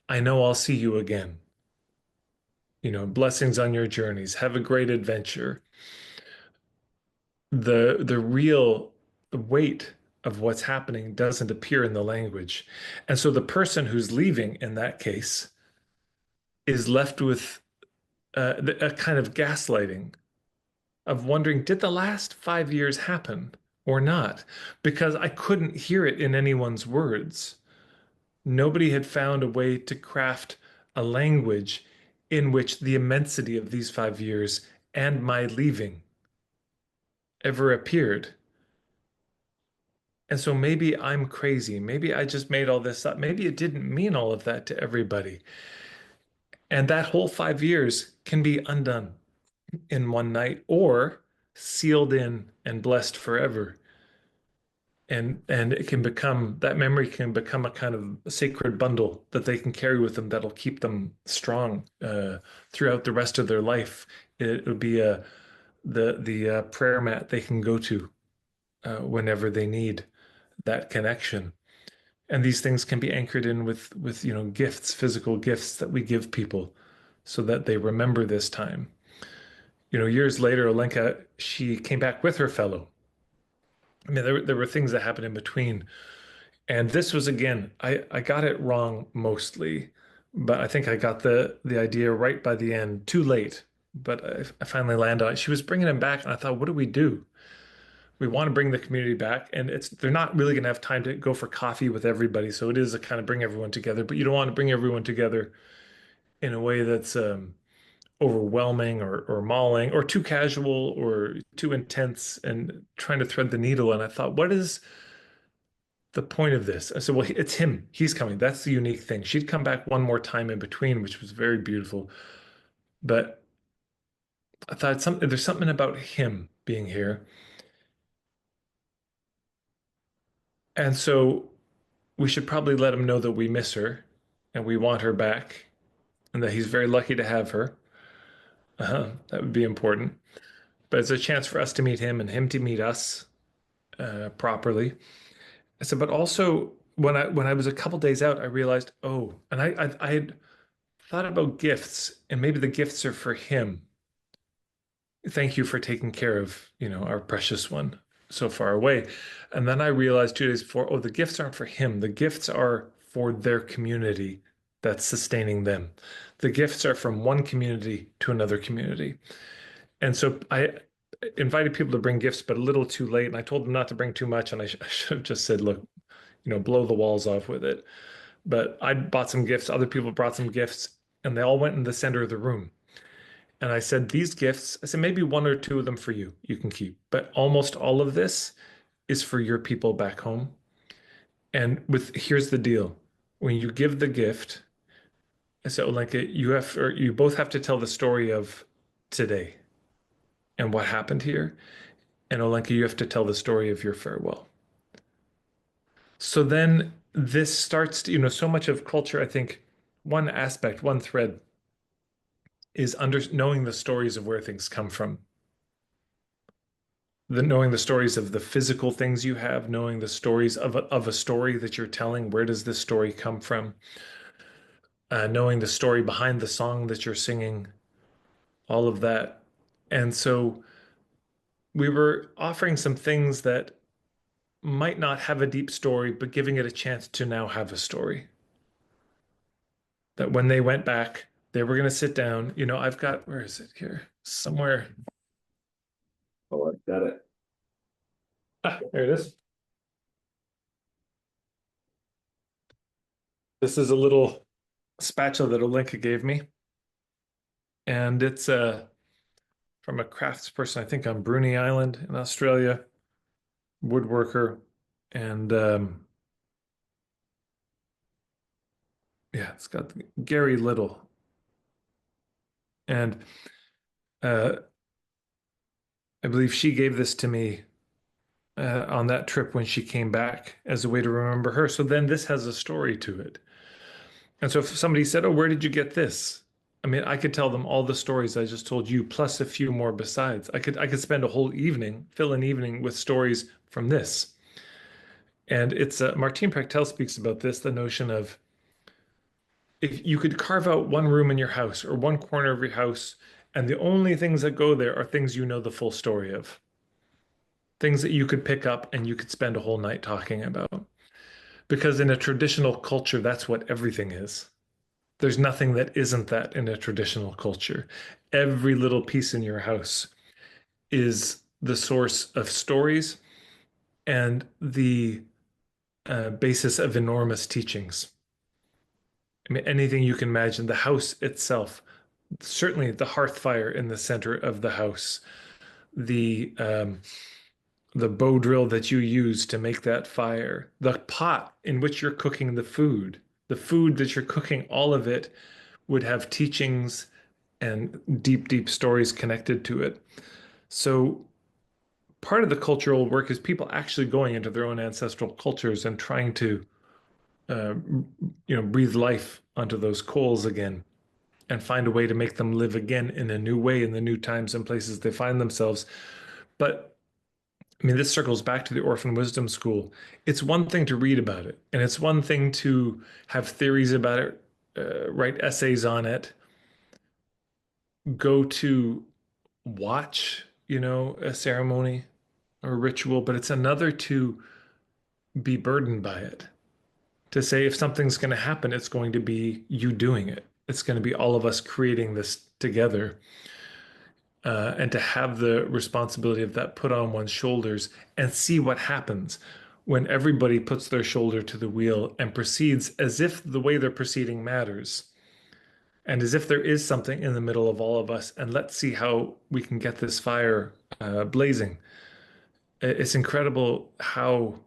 "I know I'll see you again. Blessings on your journeys. Have a great adventure." The real weight of what's happening doesn't appear in the language. And so the person who's leaving in that case is left with a kind of gaslighting of wondering, did the last 5 years happen or not? Because I couldn't hear it in anyone's words. Nobody had found a way to craft a language in which the immensity of these 5 years and my leaving ever appeared. And so maybe I'm crazy. Maybe I just made all this up. Maybe it didn't mean all of that to everybody. And that whole 5 years can be undone in one night or sealed in and blessed forever. and it can become that memory can become a kind of sacred bundle that they can carry with them that'll keep them strong throughout the rest of their life. It would be the prayer mat they can go to whenever they need that connection. And these things can be anchored in with gifts, physical gifts that we give people so that they remember this time. Years later, Olenka, she came back with her fellow. I mean, there were things that happened in between. And this was again, I got it wrong mostly, but I think I got the idea right by the end, too late. But I finally landed on it. She was bringing him back, and I thought, what do we do? We want to bring the community back, and they're not really going to have time to go for coffee with everybody. So it is a kind of bring everyone together, but you don't want to bring everyone together in a way that's overwhelming or mauling or too casual or too intense and trying to thread the needle. And I thought, what is the point of this? I said, well, it's him. He's coming. That's the unique thing. She'd come back one more time in between, which was very beautiful. But I thought there's something about him being here. And so we should probably let him know that we miss her and we want her back and that he's very lucky to have her. That would be important. But it's a chance for us to meet him and him to meet us properly. I said, but also when I was a couple days out, I realized, oh, and I had thought about gifts, and maybe the gifts are for him. Thank you for taking care of, our precious one so far away. And then I realized 2 days before, oh, the gifts aren't for him. The gifts are for their community that's sustaining them. The gifts are from one community to another community. And so I invited people to bring gifts, but a little too late. And I told them not to bring too much. And I should have just said, look, blow the walls off with it. But I bought some gifts. Other people brought some gifts, and they all went in the center of the room. And I said, these gifts, I said, maybe one or two of them for you, you can keep. But almost all of this is for your people back home. And here's the deal. When you give the gift, I said, Olenka, you both have to tell the story of today and what happened here. And Olenka, you have to tell the story of your farewell. So then this starts to, so much of culture, I think one aspect, one thread is knowing the stories of where things come from. Knowing the stories of the physical things you have, knowing the stories of a story that you're telling. Where does this story come from? Knowing the story behind the song that you're singing, all of that. And so we were offering some things that might not have a deep story, but giving it a chance to now have a story. That when they went back, they were going to sit down. I've got, where is it here? Somewhere. Oh, I got it. There it is. This is a little spatula that Olenka gave me. And it's from a crafts person, I think on Bruny Island in Australia, woodworker. And yeah, it's got Gary Little. And uh, I believe she gave this to me on that trip when she came back as a way to remember her. So then this has a story to it. And so if somebody said, oh, where did you get this? I mean, I could tell them all the stories I just told you, plus a few more besides. I could spend a whole evening, fill an evening with stories from this. And it's Martine Prechtel speaks about this, the notion of if you could carve out one room in your house or one corner of your house, and the only things that go there are things you know the full story of, things that you could pick up and you could spend a whole night talking about. Because in a traditional culture, that's what everything is. There's nothing that isn't that in a traditional culture. Every little piece in your house is the source of stories and the basis of enormous teachings. I mean, anything you can imagine, the house itself, certainly the hearth fire in the center of the house, the the bow drill that you use to make that fire, the pot in which you're cooking the food that you're cooking, all of it would have teachings and deep, deep stories connected to it. So part of the cultural work is people actually going into their own ancestral cultures and trying to, uh, breathe life onto those coals again and find a way to make them live again in a new way in the new times and places they find themselves. But I mean, this circles back to the Orphan Wisdom School. It's one thing to read about it, and it's one thing to have theories about it, write essays on it, go to watch, a ceremony or a ritual, but it's another to be burdened by it. To say if something's going to happen, it's going to be you doing it. It's going to be all of us creating this together. And to have the responsibility of that put on one's shoulders and see what happens when everybody puts their shoulder to the wheel and proceeds as if the way they're proceeding matters and as if there is something in the middle of all of us. And let's see how we can get this fire blazing. It's incredible how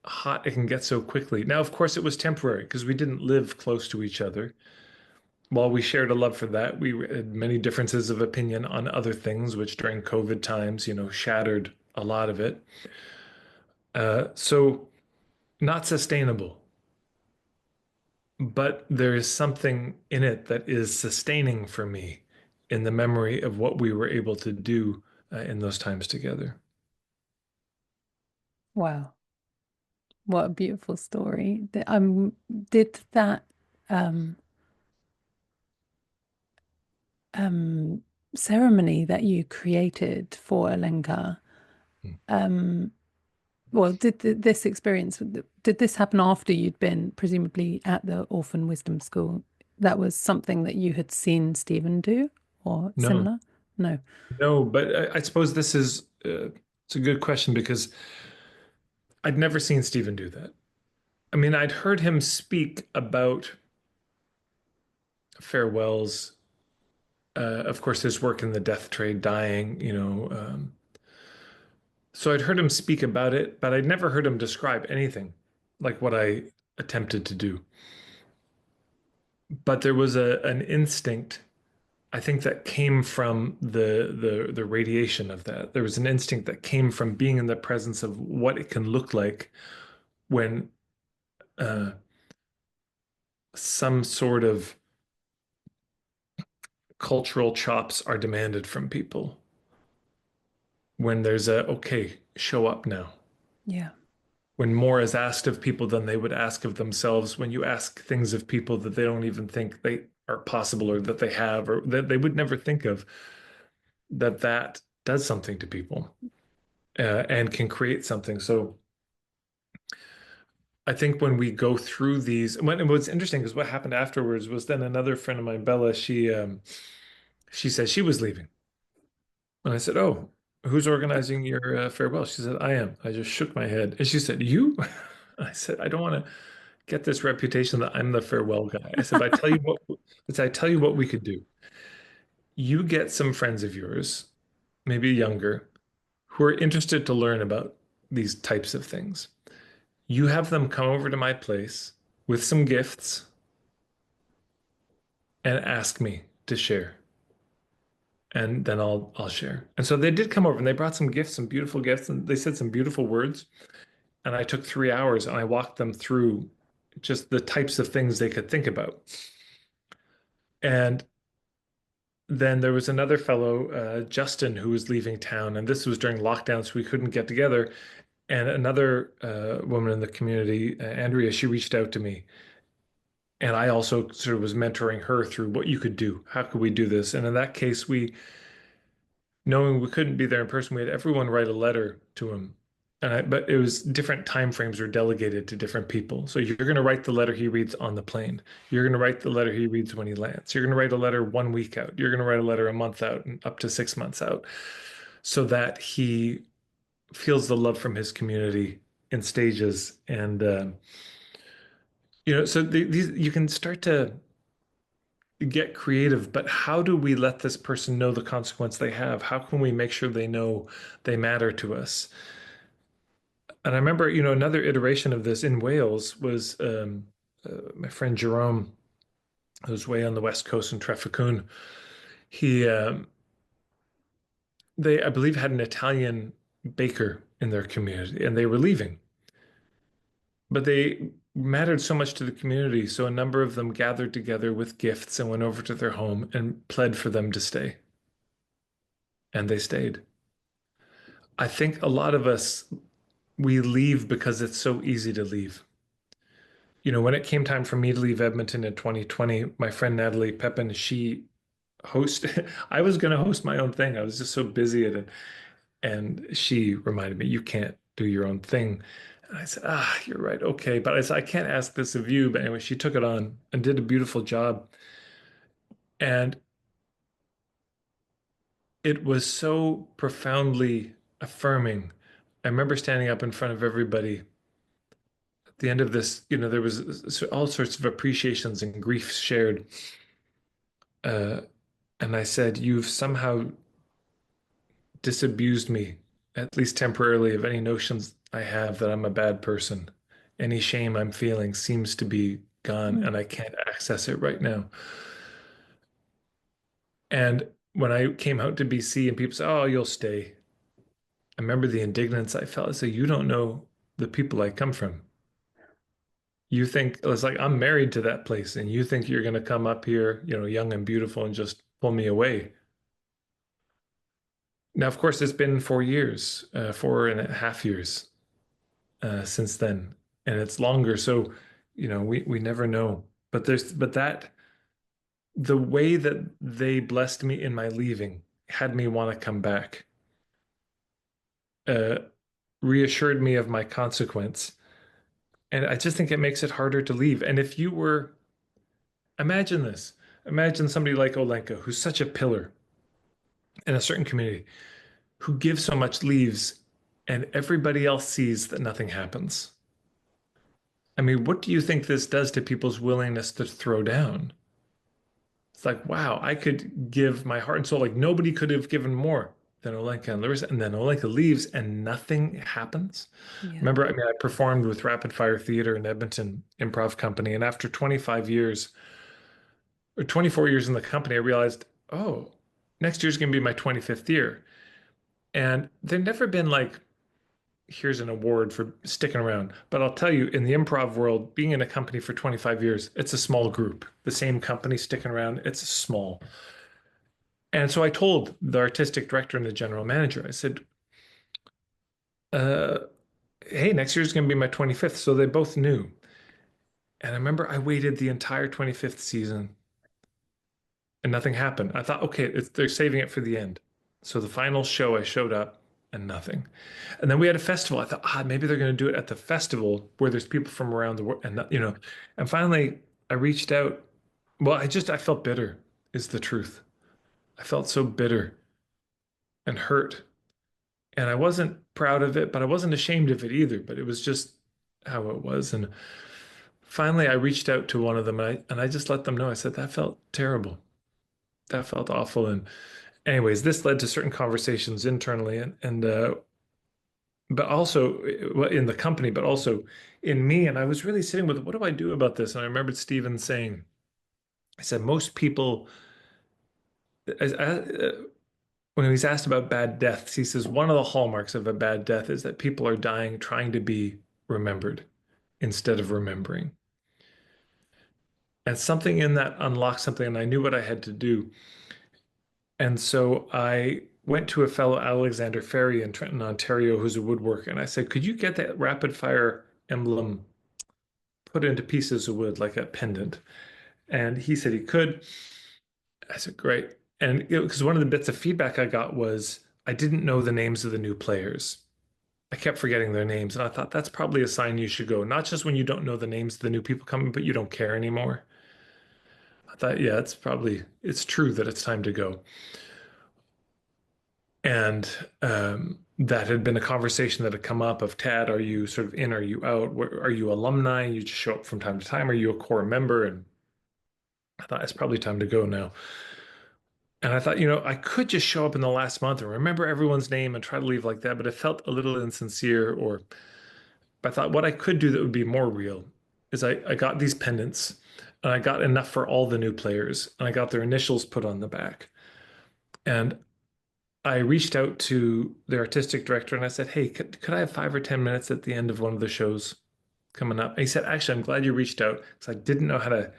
hot it can get so quickly. Now, of course, it was temporary because we didn't live close to each other. While we shared a love for that, we had many differences of opinion on other things, which during COVID times, shattered a lot of it. So not sustainable, but there is something in it that is sustaining for me in the memory of what we were able to do in those times together. Wow, what a beautiful story. Did that um, um, ceremony that you created for Alenka, Hmm. um, well, this experience, did this happen after you'd been presumably at the Orphan Wisdom School? That was something that you had seen Stephen do or No, similar? No. no, but I suppose this is it's a good question because I'd never seen Stephen do that. I mean, I'd heard him speak about farewells, of course, his work in the death trade, dying, so I'd heard him speak about it, but I'd never heard him describe anything like what I attempted to do. But there was an instinct, I think, that came from the radiation of that. There was an instinct that came from being in the presence of what it can look like when uh, some sort of cultural chops are demanded from people. When there's okay, show up now. Yeah. When more is asked of people than they would ask of themselves, when you ask things of people that they don't even think they are possible or that they have or that they would never think of, that does something to people and can create something. So I think when we go through these, what's interesting is what happened afterwards was then another friend of mine, Bella, she said she was leaving. And I said, "Oh, who's organizing your farewell?" She said, "I am." I just shook my head. And she said, "You?" I said, "I don't want to get this reputation that I'm the farewell guy." I said, "But I tell you what we could do. You get some friends of yours, maybe younger, who are interested to learn about these types of things. You have them come over to my place with some gifts and ask me to share. And then I'll share." And so they did come over and they brought some gifts, some beautiful gifts, and they said some beautiful words. And I took 3 hours and I walked them through just the types of things they could think about. And then there was another fellow, Justin, who was leaving town, and this was during lockdown, so we couldn't get together. And another woman in the community, Andrea, she reached out to me, and I also sort of was mentoring her through what you could do. How could we do this? And in that case, knowing we couldn't be there in person, we had everyone write a letter to him. But it was different time frames were delegated to different people. So you're going to write the letter he reads on the plane. You're going to write the letter he reads when he lands. You're going to write a letter 1 week out. You're going to write a letter a month out and up to 6 months out, so that he feels the love from his community in stages. And so these you can start to get creative, but how do we let this person know the consequence they have? How can we make sure they know they matter to us? And I remember, another iteration of this in Wales was my friend Jerome, who's way on the west coast in Trefecune. He, they, I believe, had an Italian baker in their community, and they were leaving. But they mattered so much to the community, so a number of them gathered together with gifts and went over to their home and pled for them to stay. And they stayed. I think a lot of us, we leave because it's so easy to leave. When it came time for me to leave Edmonton in 2020, my friend Natalie Pepin, she hosted, I was going to host my own thing. I was just so busy at it. And she reminded me, you can't do your own thing. And I said, you're right. Okay. But I said, I can't ask this of you. But anyway, she took it on and did a beautiful job. And it was so profoundly affirming. I remember standing up in front of everybody at the end of this, there was all sorts of appreciations and griefs shared. Uh, and I said, you've somehow disabused me, at least temporarily, of any notions I have that I'm a bad person. Any shame I'm feeling seems to be gone, Mm. and I can't access it right now. And when I came out to BC and people said, "Oh, you'll stay," I remember the indignance I felt. I said, "You don't know the people I come from. You think it's like I'm married to that place, and you think you're going to come up here, young and beautiful, and just pull me away." Now, of course, it's been 4 years, 4.5 years since then, and it's longer. So, we never know. But that the way that they blessed me in my leaving had me want to come back. Uh, Reassured me of my consequence, and I just think it makes it harder to leave. And if you were, imagine this, imagine somebody like Olenka, who's such a pillar in a certain community, who gives so much, leaves, and everybody else sees that nothing happens. I mean, what do you think this does to people's willingness to throw down? It's like, wow, I could give my heart and soul. Like nobody could have given more than Olenka and Larissa. And then Olenka leaves and nothing happens. Yeah. Remember, I mean, I performed with Rapid Fire Theater in Edmonton Improv Company. And after 25 years or 24 years in the company, I realized, oh, next year's going to be my 25th year. And there'd never been like, here's an award for sticking around. But I'll tell you, in the improv world, being in a company for 25 years, it's a small group. The same company sticking around, it's small. And so I told the artistic director and the general manager, I said, uh, hey, next year's going to be my 25th. So they both knew. And I remember I waited the entire 25th season and nothing happened. I thought, okay, they're saving it for the end. So the final show, I showed up and nothing. And then we had a festival. I thought, maybe they're going to do it at the festival where there's people from around the world. And finally I reached out. Well, I felt bitter, is the truth. I felt so bitter and hurt. And I wasn't proud of it, but I wasn't ashamed of it either. But it was just how it was. And finally, I reached out to one of them and I just let them know. I said, that felt terrible. That felt awful. And anyways, this led to certain conversations internally and but also in the company, but also in me. And I was really sitting with, what do I do about this? And I remembered Stephen saying, I said, most people, when he was asked about bad deaths, he says one of the hallmarks of a bad death is that people are dying trying to be remembered instead of remembering. And something in that unlocked something, and I knew what I had to do. And so I went to a fellow Alexander Ferry in Trenton, Ontario, who's a woodworker, and I said, could you get that rapid fire emblem put into pieces of wood like a pendant? And he said he could. I said, great. And because one of the bits of feedback I got was I didn't know the names of the new players. I kept forgetting their names, and I thought that's probably a sign you should go. Not just when you don't know the names of the new people coming, but you don't care anymore. I thought, yeah, it's true that it's time to go. And that had been a conversation that had come up of Tad, are you sort of in, are you out? Are you alumni? You just show up from time to time? Are you a core member? And I thought it's probably time to go now. And I thought, I could just show up in the last month and remember everyone's name and try to leave like that, but it felt a little insincere. But I thought what I could do that would be more real is I got these pendants and I got enough for all the new players and I got their initials put on the back. And I reached out to the artistic director and I said, "Hey, could I have 5 or 10 minutes at the end of one of the shows coming up?" And he said, "Actually, I'm glad you reached out because I didn't know how to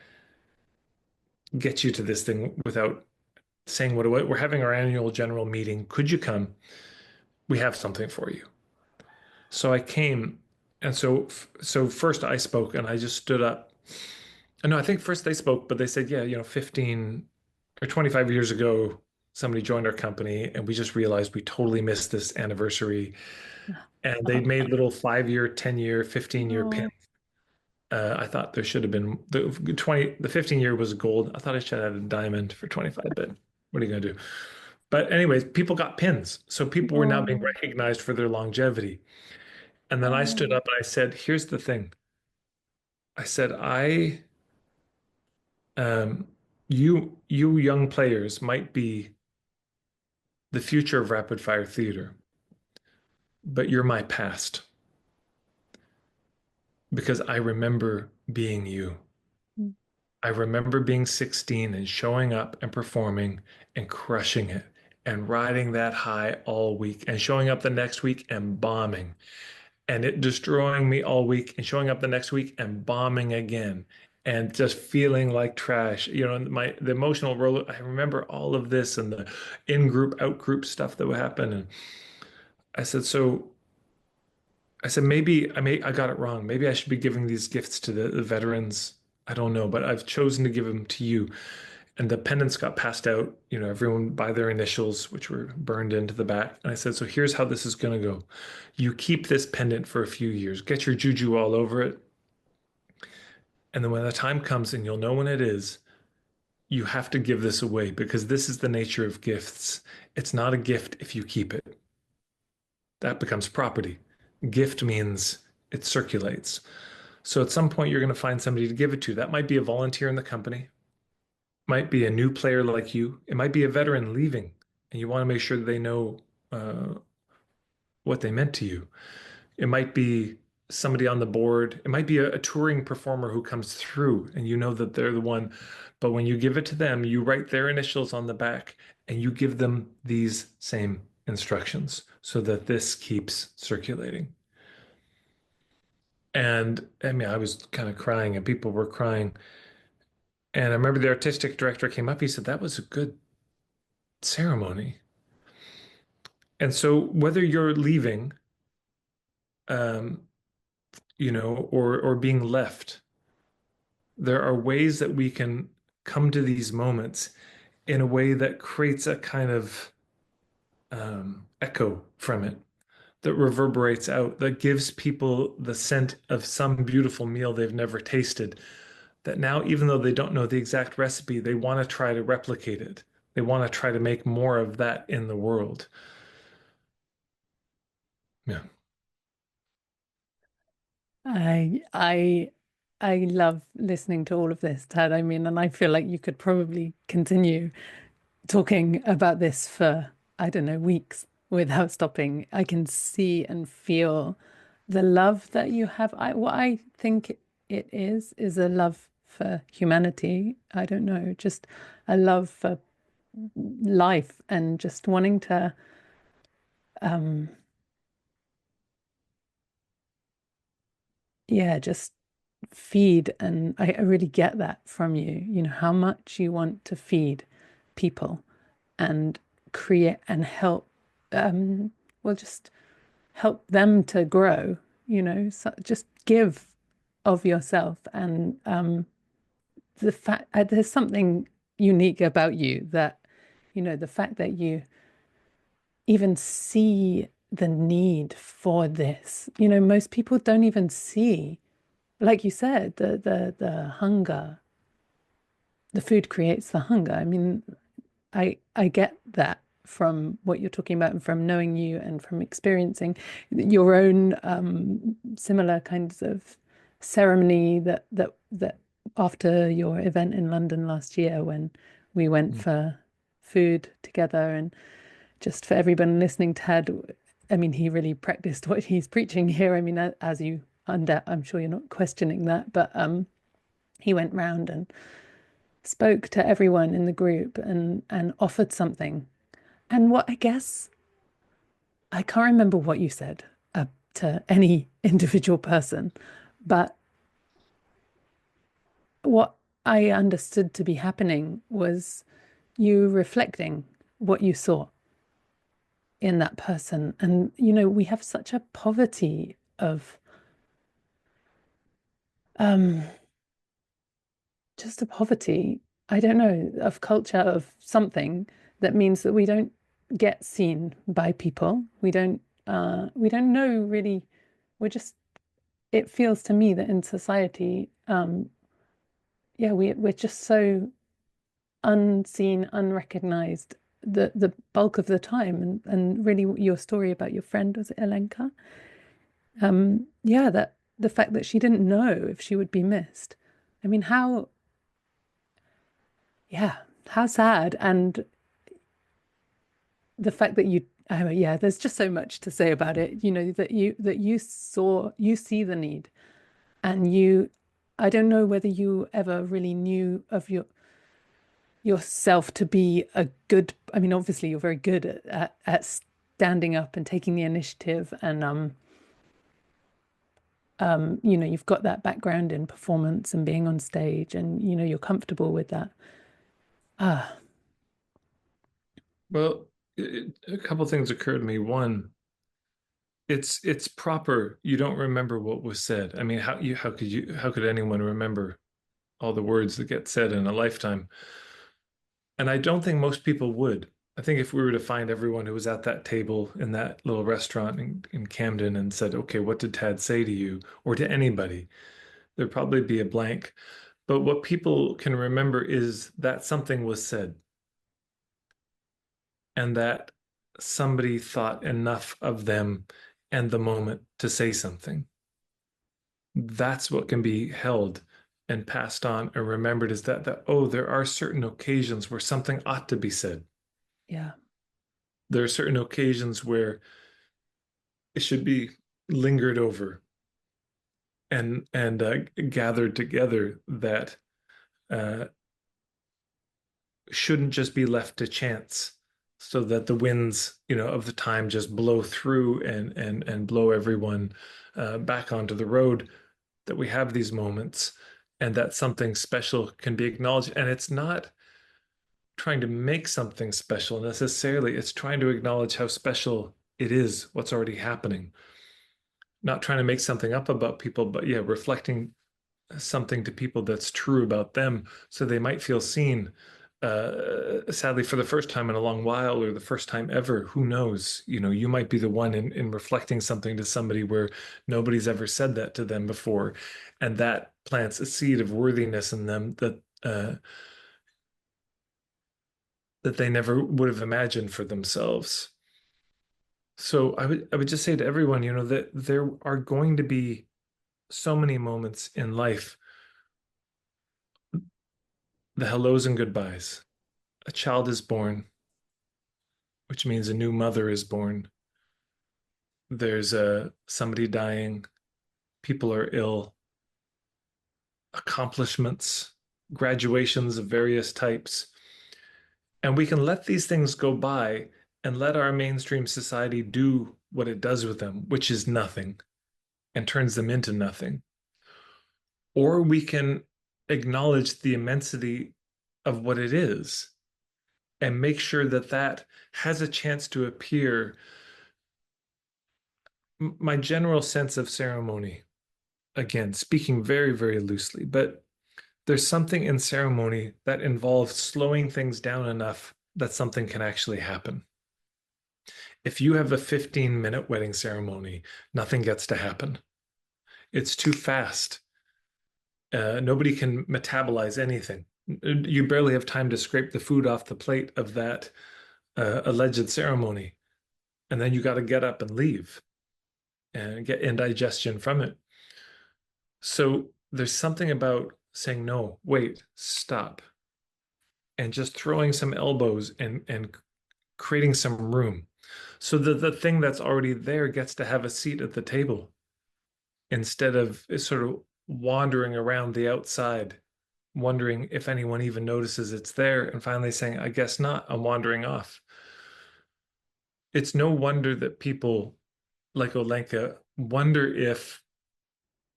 get you to this thing without saying what it was. We're having our annual general meeting. Could you come? We have something for you." So I came, and so first I spoke, and I just stood up. No, I think first they spoke, but they said, "Yeah, 15 or 25 years ago, somebody joined our company, and we just realized we totally missed this anniversary." And they'd made little 5 year, 10 year, 15 year pins. Oh, I thought there should have been the 15 year was gold. I thought I should have had a diamond for 25, but what are you gonna do? But anyways, people got pins. So people were now being oh, recognized for their longevity. And then I stood oh. up and I said, here's the thing. I said, um, you young players might be the future of rapid fire theater, but you're my past because I remember being you. I remember being 16 and showing up and performing and crushing it and riding that high all week and showing up the next week and bombing and it destroying me all week and showing up the next week and bombing again and just feeling like trash. The emotional roller. I remember all of this and the in-group, out-group stuff that would happen. And I said, so I said, maybe I got it wrong. Maybe I should be giving these gifts to the veterans. I don't know, but I've chosen to give them to you. And the pendants got passed out, everyone by their initials, which were burned into the back. And I said, so here's how this is going to go. You keep this pendant for a few years, get your juju all over it. And then when the time comes, and you'll know when it is, you have to give this away because this is the nature of gifts. It's not a gift if you keep it. That becomes property. Gift means it circulates. So at some point, you're going to find somebody to give it to. That might be a volunteer in the company, might be a new player like you. It might be a veteran leaving, and you want to make sure that they know uh, what they meant to you. It might be somebody on the board. It might be a touring performer who comes through, and you know that they're the one. But when you give it to them, you write their initials on the back, and you give them these same instructions so that this keeps circulating. And I mean, I was kind of crying, and people were crying. And I remember the artistic director came up. He said, "That was a good ceremony." And so whether you're leaving, um, or being left, there are ways that we can come to these moments in a way that creates a kind of echo from it that reverberates out, that gives people the scent of some beautiful meal they've never tasted. That now, even though they don't know the exact recipe, they want to try to replicate it. They want to try to make more of that in the world. Yeah. I I I love listening to all of this, Ted. I mean, and I feel like you could probably continue talking about this for, I don't know, weeks without stopping. I can see and feel the love that you have. What I think it is a love for humanity. I don't know, just a love for life and just wanting to um yeah, just feed. And I really get that from you, how much you want to feed people and create and help, well, just help them to grow, so just give of yourself. And the fact there's something unique about you that, the fact that you even see the need for this, most people don't even see, like you said, the hunger. The food creates the hunger. I mean, I get that from what you're talking about and from knowing you and from experiencing your own similar kinds of ceremony that after your event in London last year when we went for food together. And just for everyone listening, Ted, I mean, he really practiced what he's preaching here. I mean, as you under, I'm sure you're not questioning that, but he went round and spoke to everyone in the group and offered something. And what I guess I can't remember what you said to any individual person, but what I understood to be happening was you reflecting what you saw in that person. And, we have such a poverty of um, just a poverty, I don't know, of culture of something that means that we don't get seen by people. We don't know really. We're just, it feels to me that in society, yeah, we're just so unseen, unrecognized the bulk of the time. And really your story about your friend, was it Elenka? Yeah, that the fact that she didn't know if she would be missed. I mean, yeah, how sad. And the fact that yeah, there's just so much to say about it, that you see the need, and I don't know whether you ever really knew of yourself to be a good, I mean, obviously you're very good at standing up and taking the initiative, and you've got that background in performance and being on stage, and you're comfortable with that. Ah, Well, a couple things occurred to me. One, it's proper. You don't remember what was said. I mean, how could anyone remember all the words that get said in a lifetime? And I don't think most people would. I think if we were to find everyone who was at that table in that little restaurant in Camden and said, okay, what did Tad say to you or to anybody? There'd probably be a blank. But what people can remember is that something was said and that somebody thought enough of them and the moment to say something. That's what can be held and passed on and remembered, is that oh, there are certain occasions where something ought to be said. yeah, There are certain occasions where it should be lingered over and gathered together, that uh, shouldn't just be left to chance, so that the winds, of the time just blow through and blow everyone back onto the road. That we have these moments, and that something special can be acknowledged, and it's not trying to make something special necessarily. It's trying to acknowledge how special it is, what's already happening. Not trying to make something up about people, but yeah, reflecting something to people that's true about them, so they might feel seen. Sadly, for the first time in a long while, or the first time ever, who knows? You might be the one in reflecting something to somebody where nobody's ever said that to them before, and that plants a seed of worthiness in them that they never would have imagined for themselves. So I would just say to everyone, that there are going to be so many moments in life, the hellos and goodbyes. A child is born, which means a new mother is born. There's somebody dying, people are ill, accomplishments, graduations of various types. And we can let these things go by and let our mainstream society do what it does with them, which is nothing, and turns them into nothing. Or we can acknowledge the immensity of what it is and make sure that that has a chance to appear. My general sense of ceremony, again, speaking very, very loosely, but there's something in ceremony that involves slowing things down enough that something can actually happen. If you have a 15-minute wedding ceremony, nothing gets to happen. It's too fast. Nobody can metabolize anything. You barely have time to scrape the food off the plate of that alleged ceremony. And then you got to get up and leave and get indigestion from it. So there's something about saying, no, wait, stop, and just throwing some elbows and creating some room so that the thing that's already there gets to have a seat at the table, instead of sort of wandering around the outside, wondering if anyone even notices it's there, and finally saying, I guess not, I'm wandering off. It's no wonder that people like Olenka wonder if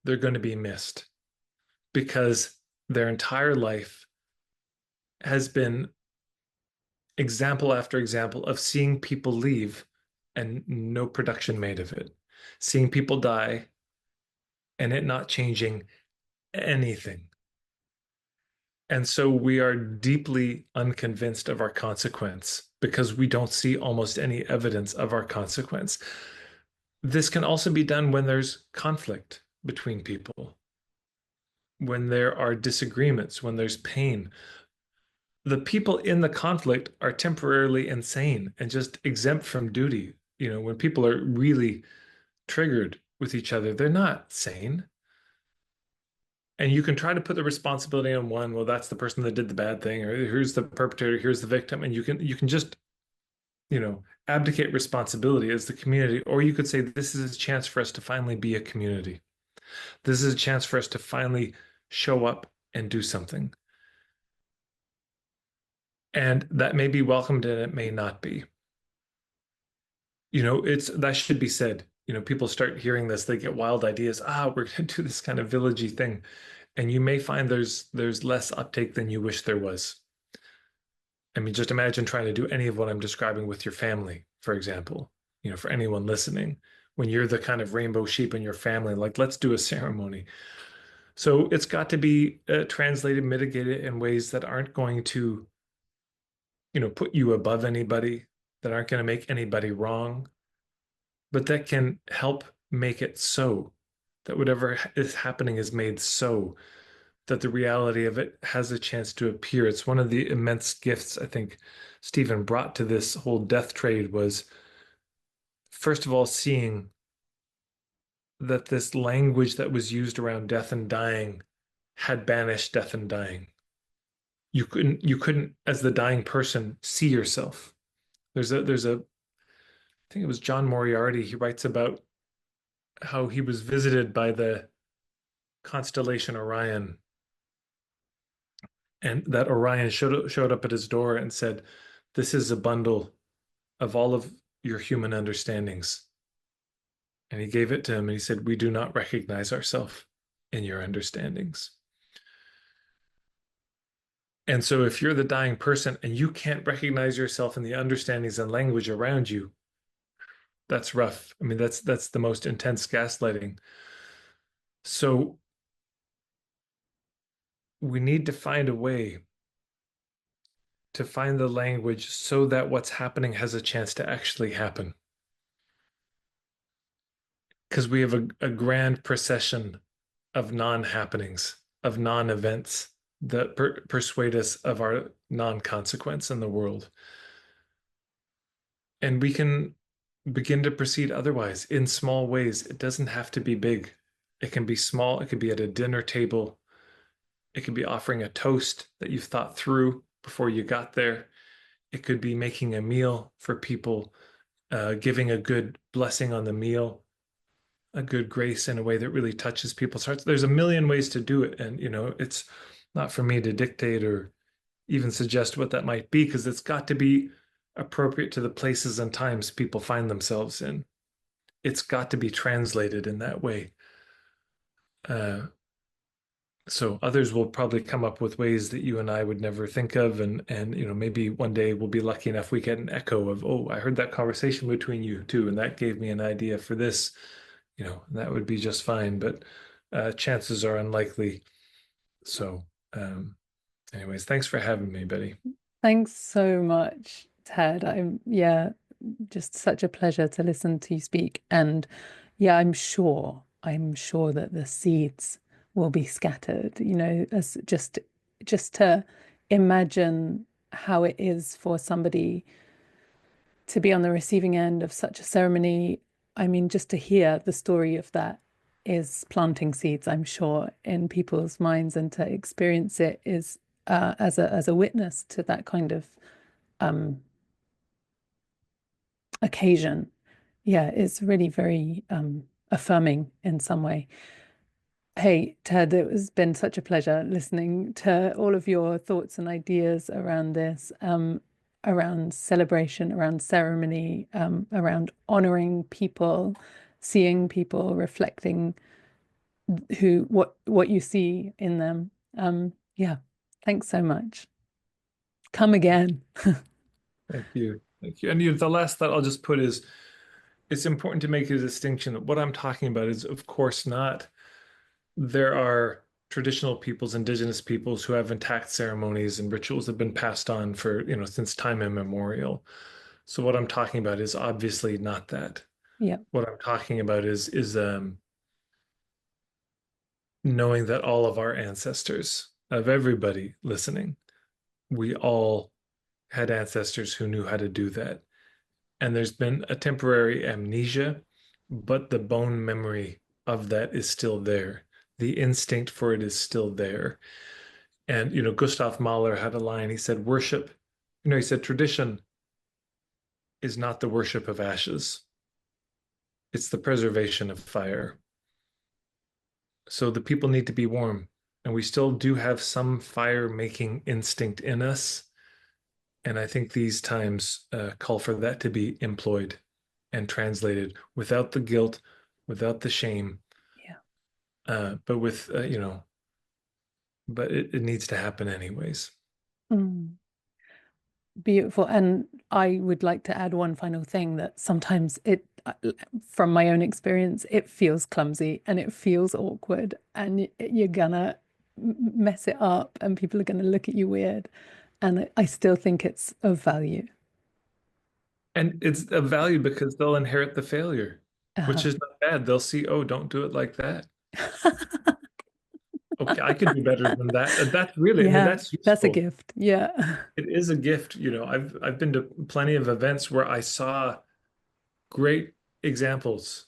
they're going to be missed because their entire life has been example after example of seeing people leave and no production made of it, seeing people die and it not changing anything. And so we are deeply unconvinced of our consequence because we don't see almost any evidence of our consequence. This can also be done when there's conflict between people, when there are disagreements, when there's pain. The people in the conflict are temporarily insane and just exempt from duty. When people are really triggered with each other, they're not sane. And you can try to put the responsibility on one, well, that's the person that did the bad thing, or here's the perpetrator, here's the victim, and you can just, abdicate responsibility as the community, or you could say this is a chance for us to finally be a community. This is a chance for us to finally show up and do something. And that may be welcomed and it may not be. It's that should be said. People start hearing this, they get wild ideas. We're going to do this kind of villagey thing, and you may find there's less uptake than you wish there was. I mean, just imagine trying to do any of what I'm describing with your family, for example. For anyone listening, when you're the kind of rainbow sheep in your family, like let's do a ceremony. So it's got to be translated, mitigated in ways that aren't going to, put you above anybody, that aren't going to make anybody wrong, but that can help make it so that whatever is happening is made so that the reality of it has a chance to appear. It's one of the immense gifts I think Stephen brought to this whole death trade was, first of all, seeing that this language that was used around death and dying had banished death and dying. You couldn't, as the dying person, see yourself. There's a I think it was John Moriarty. He writes about how he was visited by the constellation Orion, and that Orion showed up at his door and said, "This is a bundle of all of your human understandings." And he gave it to him and he said, "We do not recognize ourselves in your understandings." And so if you're the dying person and you can't recognize yourself in the understandings and language around you, that's rough. I mean, that's the most intense gaslighting. So we need to find a way to find the language so that what's happening has a chance to actually happen. Because we have a grand procession of non-happenings, of non-events that persuade us of our non-consequence in the world. And we can begin to proceed otherwise in small ways. It doesn't have to be big. It can be small. It could be at a dinner table. It could be offering a toast that you've thought through before you got there. It could be making a meal for people, giving a good blessing on the meal, a good grace in a way that really touches people's hearts. There's a million ways to do it. And, it's not for me to dictate or even suggest what that might be, because it's got to be appropriate to the places and times people find themselves in. It's got to be translated in that way. Uh, so others will probably come up with ways that you and I would never think of, and maybe one day we'll be lucky enough we get an echo of, oh, I heard that conversation between you too, and that gave me an idea for this. That would be just fine, but chances are unlikely. So, anyways, thanks for having me, Betty. Thanks so much, Ted. Yeah, just such a pleasure to listen to you speak. And yeah, I'm sure that the seeds will be scattered, as just to imagine how it is for somebody to be on the receiving end of such a ceremony. I mean, just to hear the story of that is planting seeds, I'm sure, in people's minds, and to experience it is as a witness to that kind of um, occasion. Yeah, it's really very affirming in some way. Hey, Ted, it has been such a pleasure listening to all of your thoughts and ideas around this. around celebration, around ceremony, around honoring people, seeing people, reflecting what you see in them. Yeah, thanks so much. Come again. Thank you. Thank you. And the last thought I'll just put is it's important to make a distinction that what I'm talking about is, of course, not there are traditional peoples, indigenous peoples who have intact ceremonies and rituals that have been passed on for, since time immemorial. So what I'm talking about is obviously not that. Yeah. What I'm talking about is knowing that all of our ancestors, of everybody listening, we all had ancestors who knew how to do that. And there's been a temporary amnesia, but the bone memory of that is still there. The instinct for it is still there. And, Gustav Mahler had a line. He said, worship, he said, tradition is not the worship of ashes, it's the preservation of fire. So the people need to be warm. And we still do have some fire making instinct in us. And I think these times call for that to be employed and translated without the guilt, without the shame, Yeah. but with, but it needs to happen anyways. Mm. Beautiful. And I would like to add one final thing that sometimes from my own experience, it feels clumsy and it feels awkward and you're gonna mess it up and people are gonna look at you weird. And I still think it's of value. And it's a value because they'll inherit the failure, which Uh-huh. is not bad. They'll see, oh, don't do it like that. Okay, I could do better than that. That's really, I mean, Yeah, that's that's a useful. gift. Yeah. It is a gift. I've been to plenty of events where I saw great examples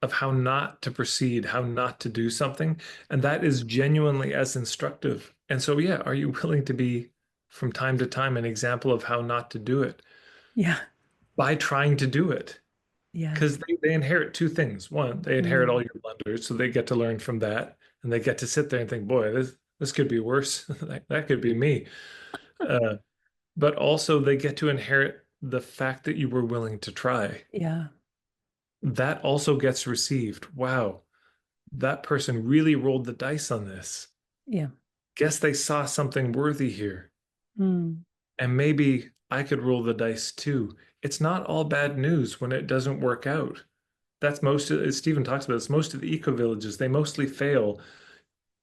of how not to proceed, how not to do something, and that is genuinely as instructive. And so, yeah, are you willing to be from time to time an example of how not to do it Yeah. by trying to do it? Yeah. Because they inherit two things. One, they inherit all Mm. your blunders, so they get to learn from that, and they get to sit there and think, boy, this could be worse. That could be me. Uh, but also, they get to inherit the fact that you were willing to try. Yeah. That also gets received. Wow, that person really rolled the dice on this. Yeah. Guess they saw something worthy here. Mm. And maybe I could roll the dice too. It's not all bad news when it doesn't work out. That's most of, as Stephen talks about, it's most of the eco villages. They mostly fail.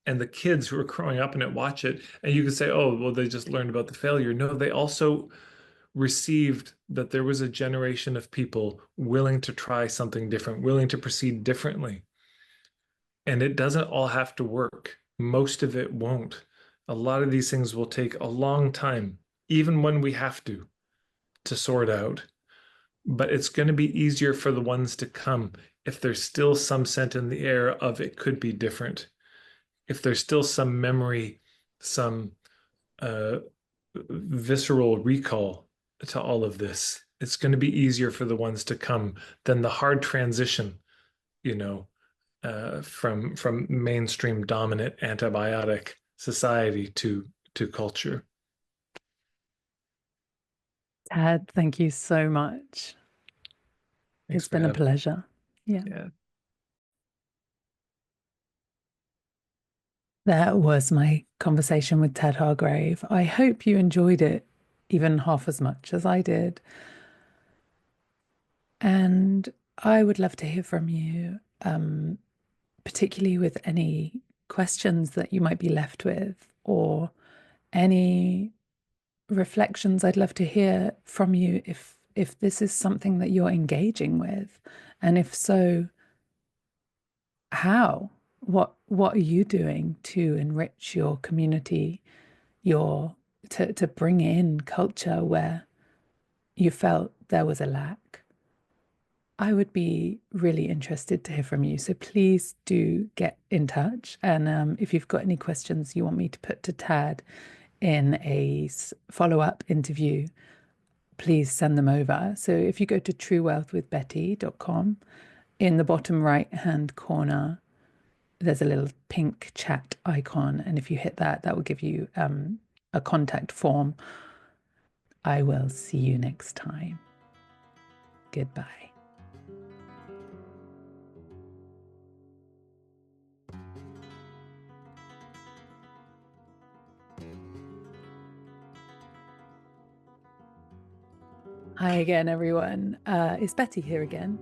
And the kids who are growing up in it watch it. And you could say, oh, well, they just learned about the failure. No, they also received that there was a generation of people willing to try something different, willing to proceed differently. And it doesn't all have to work. Most of it won't. A lot of these things will take a long time, even when we have to sort out. But it's going to be easier for the ones to come if there's still some scent in the air of it could be different. If there's still some memory, some uh, visceral recall to all of this, it's going to be easier for the ones to come than the hard transition, you know, from mainstream dominant antibiotic society to culture. Tad, thank you so much. Thanks It's for been a having pleasure. Yeah. me. Yeah. That was my conversation with Ted Hargrave. I hope you enjoyed it even half as much as I did. And I would love to hear from you, particularly with any questions that you might be left with or any reflections. I'd love to hear from you if this is something that you're engaging with. And if so, how? What are you doing to enrich your community, your to bring in culture where you felt there was a lack? I would be really interested to hear from you. So please do get in touch. And if you've got any questions you want me to put to Tad in a follow-up interview, please send them over. So if you go to truewealthwithbetty.com, in the bottom right-hand corner, there's a little pink chat icon. And if you hit that, that will give you a contact form. I will see you next time. Goodbye. Hi again, everyone. It's Betty here again.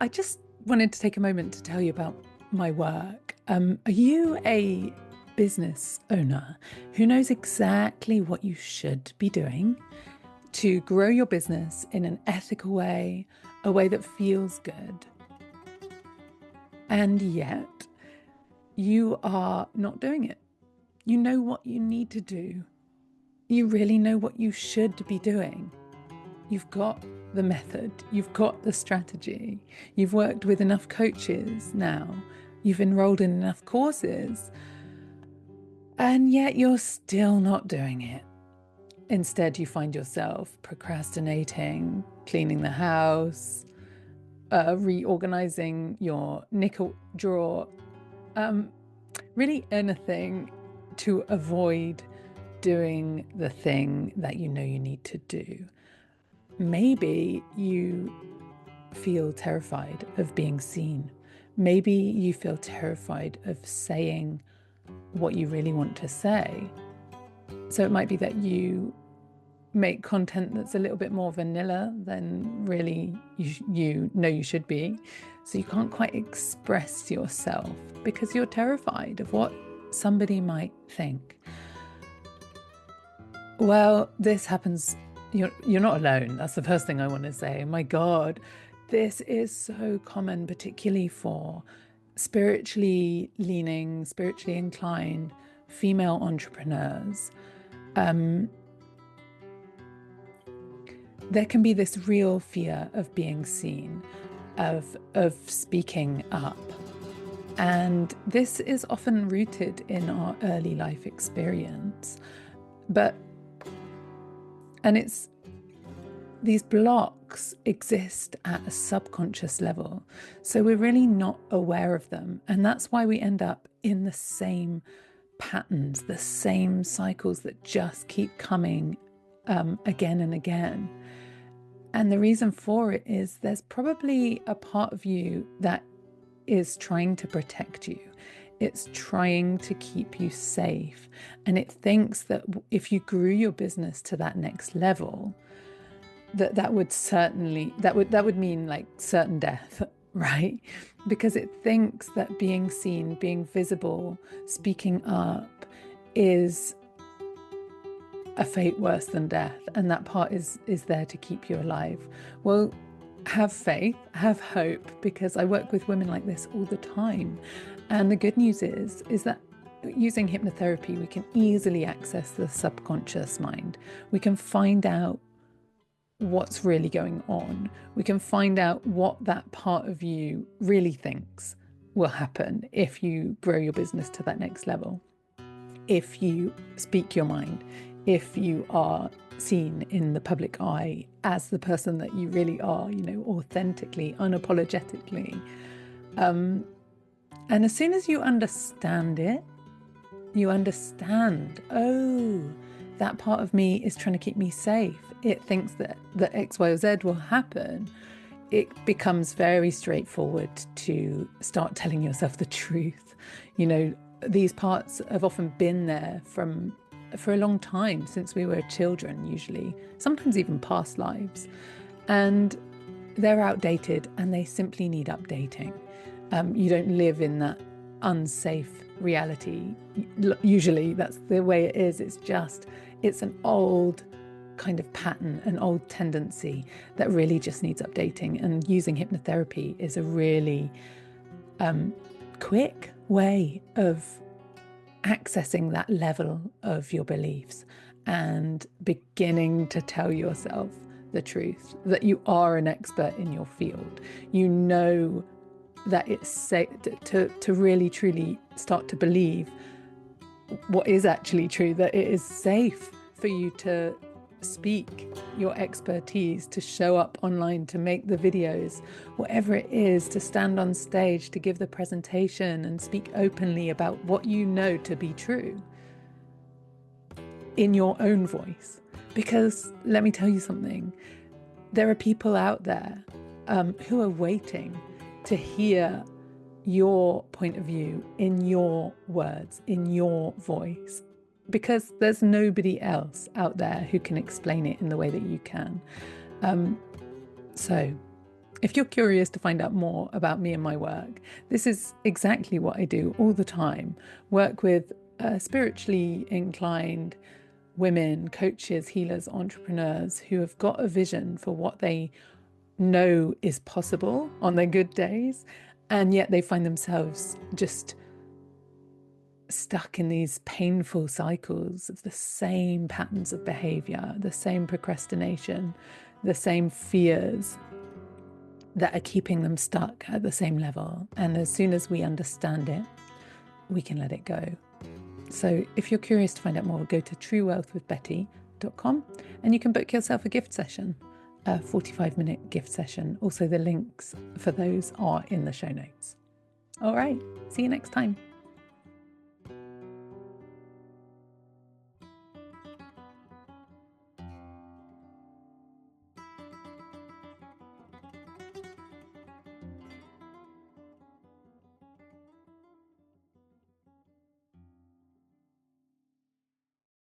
I just wanted to take a moment to tell you about my work. Are you a business owner who knows exactly what you should be doing to grow your business in an ethical way, a way that feels good, and yet you are not doing it? You know what you need to do. You really know what you should be doing. You've got the method, you've got the strategy, you've worked with enough coaches now, you've enrolled in enough courses, and yet you're still not doing it. Instead, you find yourself procrastinating, cleaning the house, reorganizing your nickel drawer, really anything to avoid doing the thing that you know you need to do. Maybe you feel terrified of being seen. Maybe you feel terrified of saying what you really want to say. So it might be that you make content that's a little bit more vanilla than really you know you should be. So you can't quite express yourself because you're terrified of what somebody might think. Well, this happens. You're not alone. That's the first thing I want to say. My God, this is so common, particularly for spiritually leaning, spiritually inclined female entrepreneurs. There can be this real fear of being seen, of speaking up. And this is often rooted in our early life experience. And these blocks exist at a subconscious level. So we're really not aware of them. And that's why we end up in the same patterns, the same cycles that just keep coming again and again. And the reason for it is there's probably a part of you that is trying to protect you. It's trying to keep you safe. And it thinks that if you grew your business to that next level, that would mean like certain death, right? Because it thinks that being seen, being visible, speaking up is a fate worse than death. And that part is there to keep you alive. Well, have faith, have hope, because I work with women like this all the time. And the good news is that using hypnotherapy, we can easily access the subconscious mind. We can find out what's really going on. We can find out what that part of you really thinks will happen if you grow your business to that next level. If you speak your mind, if you are seen in the public eye as the person that you really are, authentically, unapologetically. And as soon as you understand it, you understand, oh, that part of me is trying to keep me safe. It thinks that X, Y, or Z will happen. It becomes very straightforward to start telling yourself the truth. These parts have often been there for a long time, since we were children, usually, sometimes even past lives. And they're outdated and they simply need updating. You don't live in that unsafe reality. Usually that's the way it is. It's an old kind of pattern, an old tendency that really just needs updating. And using hypnotherapy is a really quick way of accessing that level of your beliefs and beginning to tell yourself the truth, that you are an expert in your field. That it's safe to really truly start to believe what is actually true, that it is safe for you to speak your expertise, to show up online, to make the videos, whatever it is, to stand on stage, to give the presentation and speak openly about what you know to be true in your own voice. Because let me tell you something, there are people out there who are waiting to hear your point of view in your words, in your voice, because there's nobody else out there who can explain it in the way that you can. So if you're curious to find out more about me and my work, this is exactly what I do all the time. Work with spiritually inclined women, coaches, healers, entrepreneurs who have got a vision for what they know is possible on their good days, and yet they find themselves just stuck in these painful cycles of the same patterns of behavior, the same procrastination, the same fears that are keeping them stuck at the same level. And as soon as we understand it, we can let it go. So if you're curious to find out more, go to truewealthwithbetty.com and you can book yourself a gift session, a 45-minute gift session. Also, the links for those are in the show notes. All right, see you next time.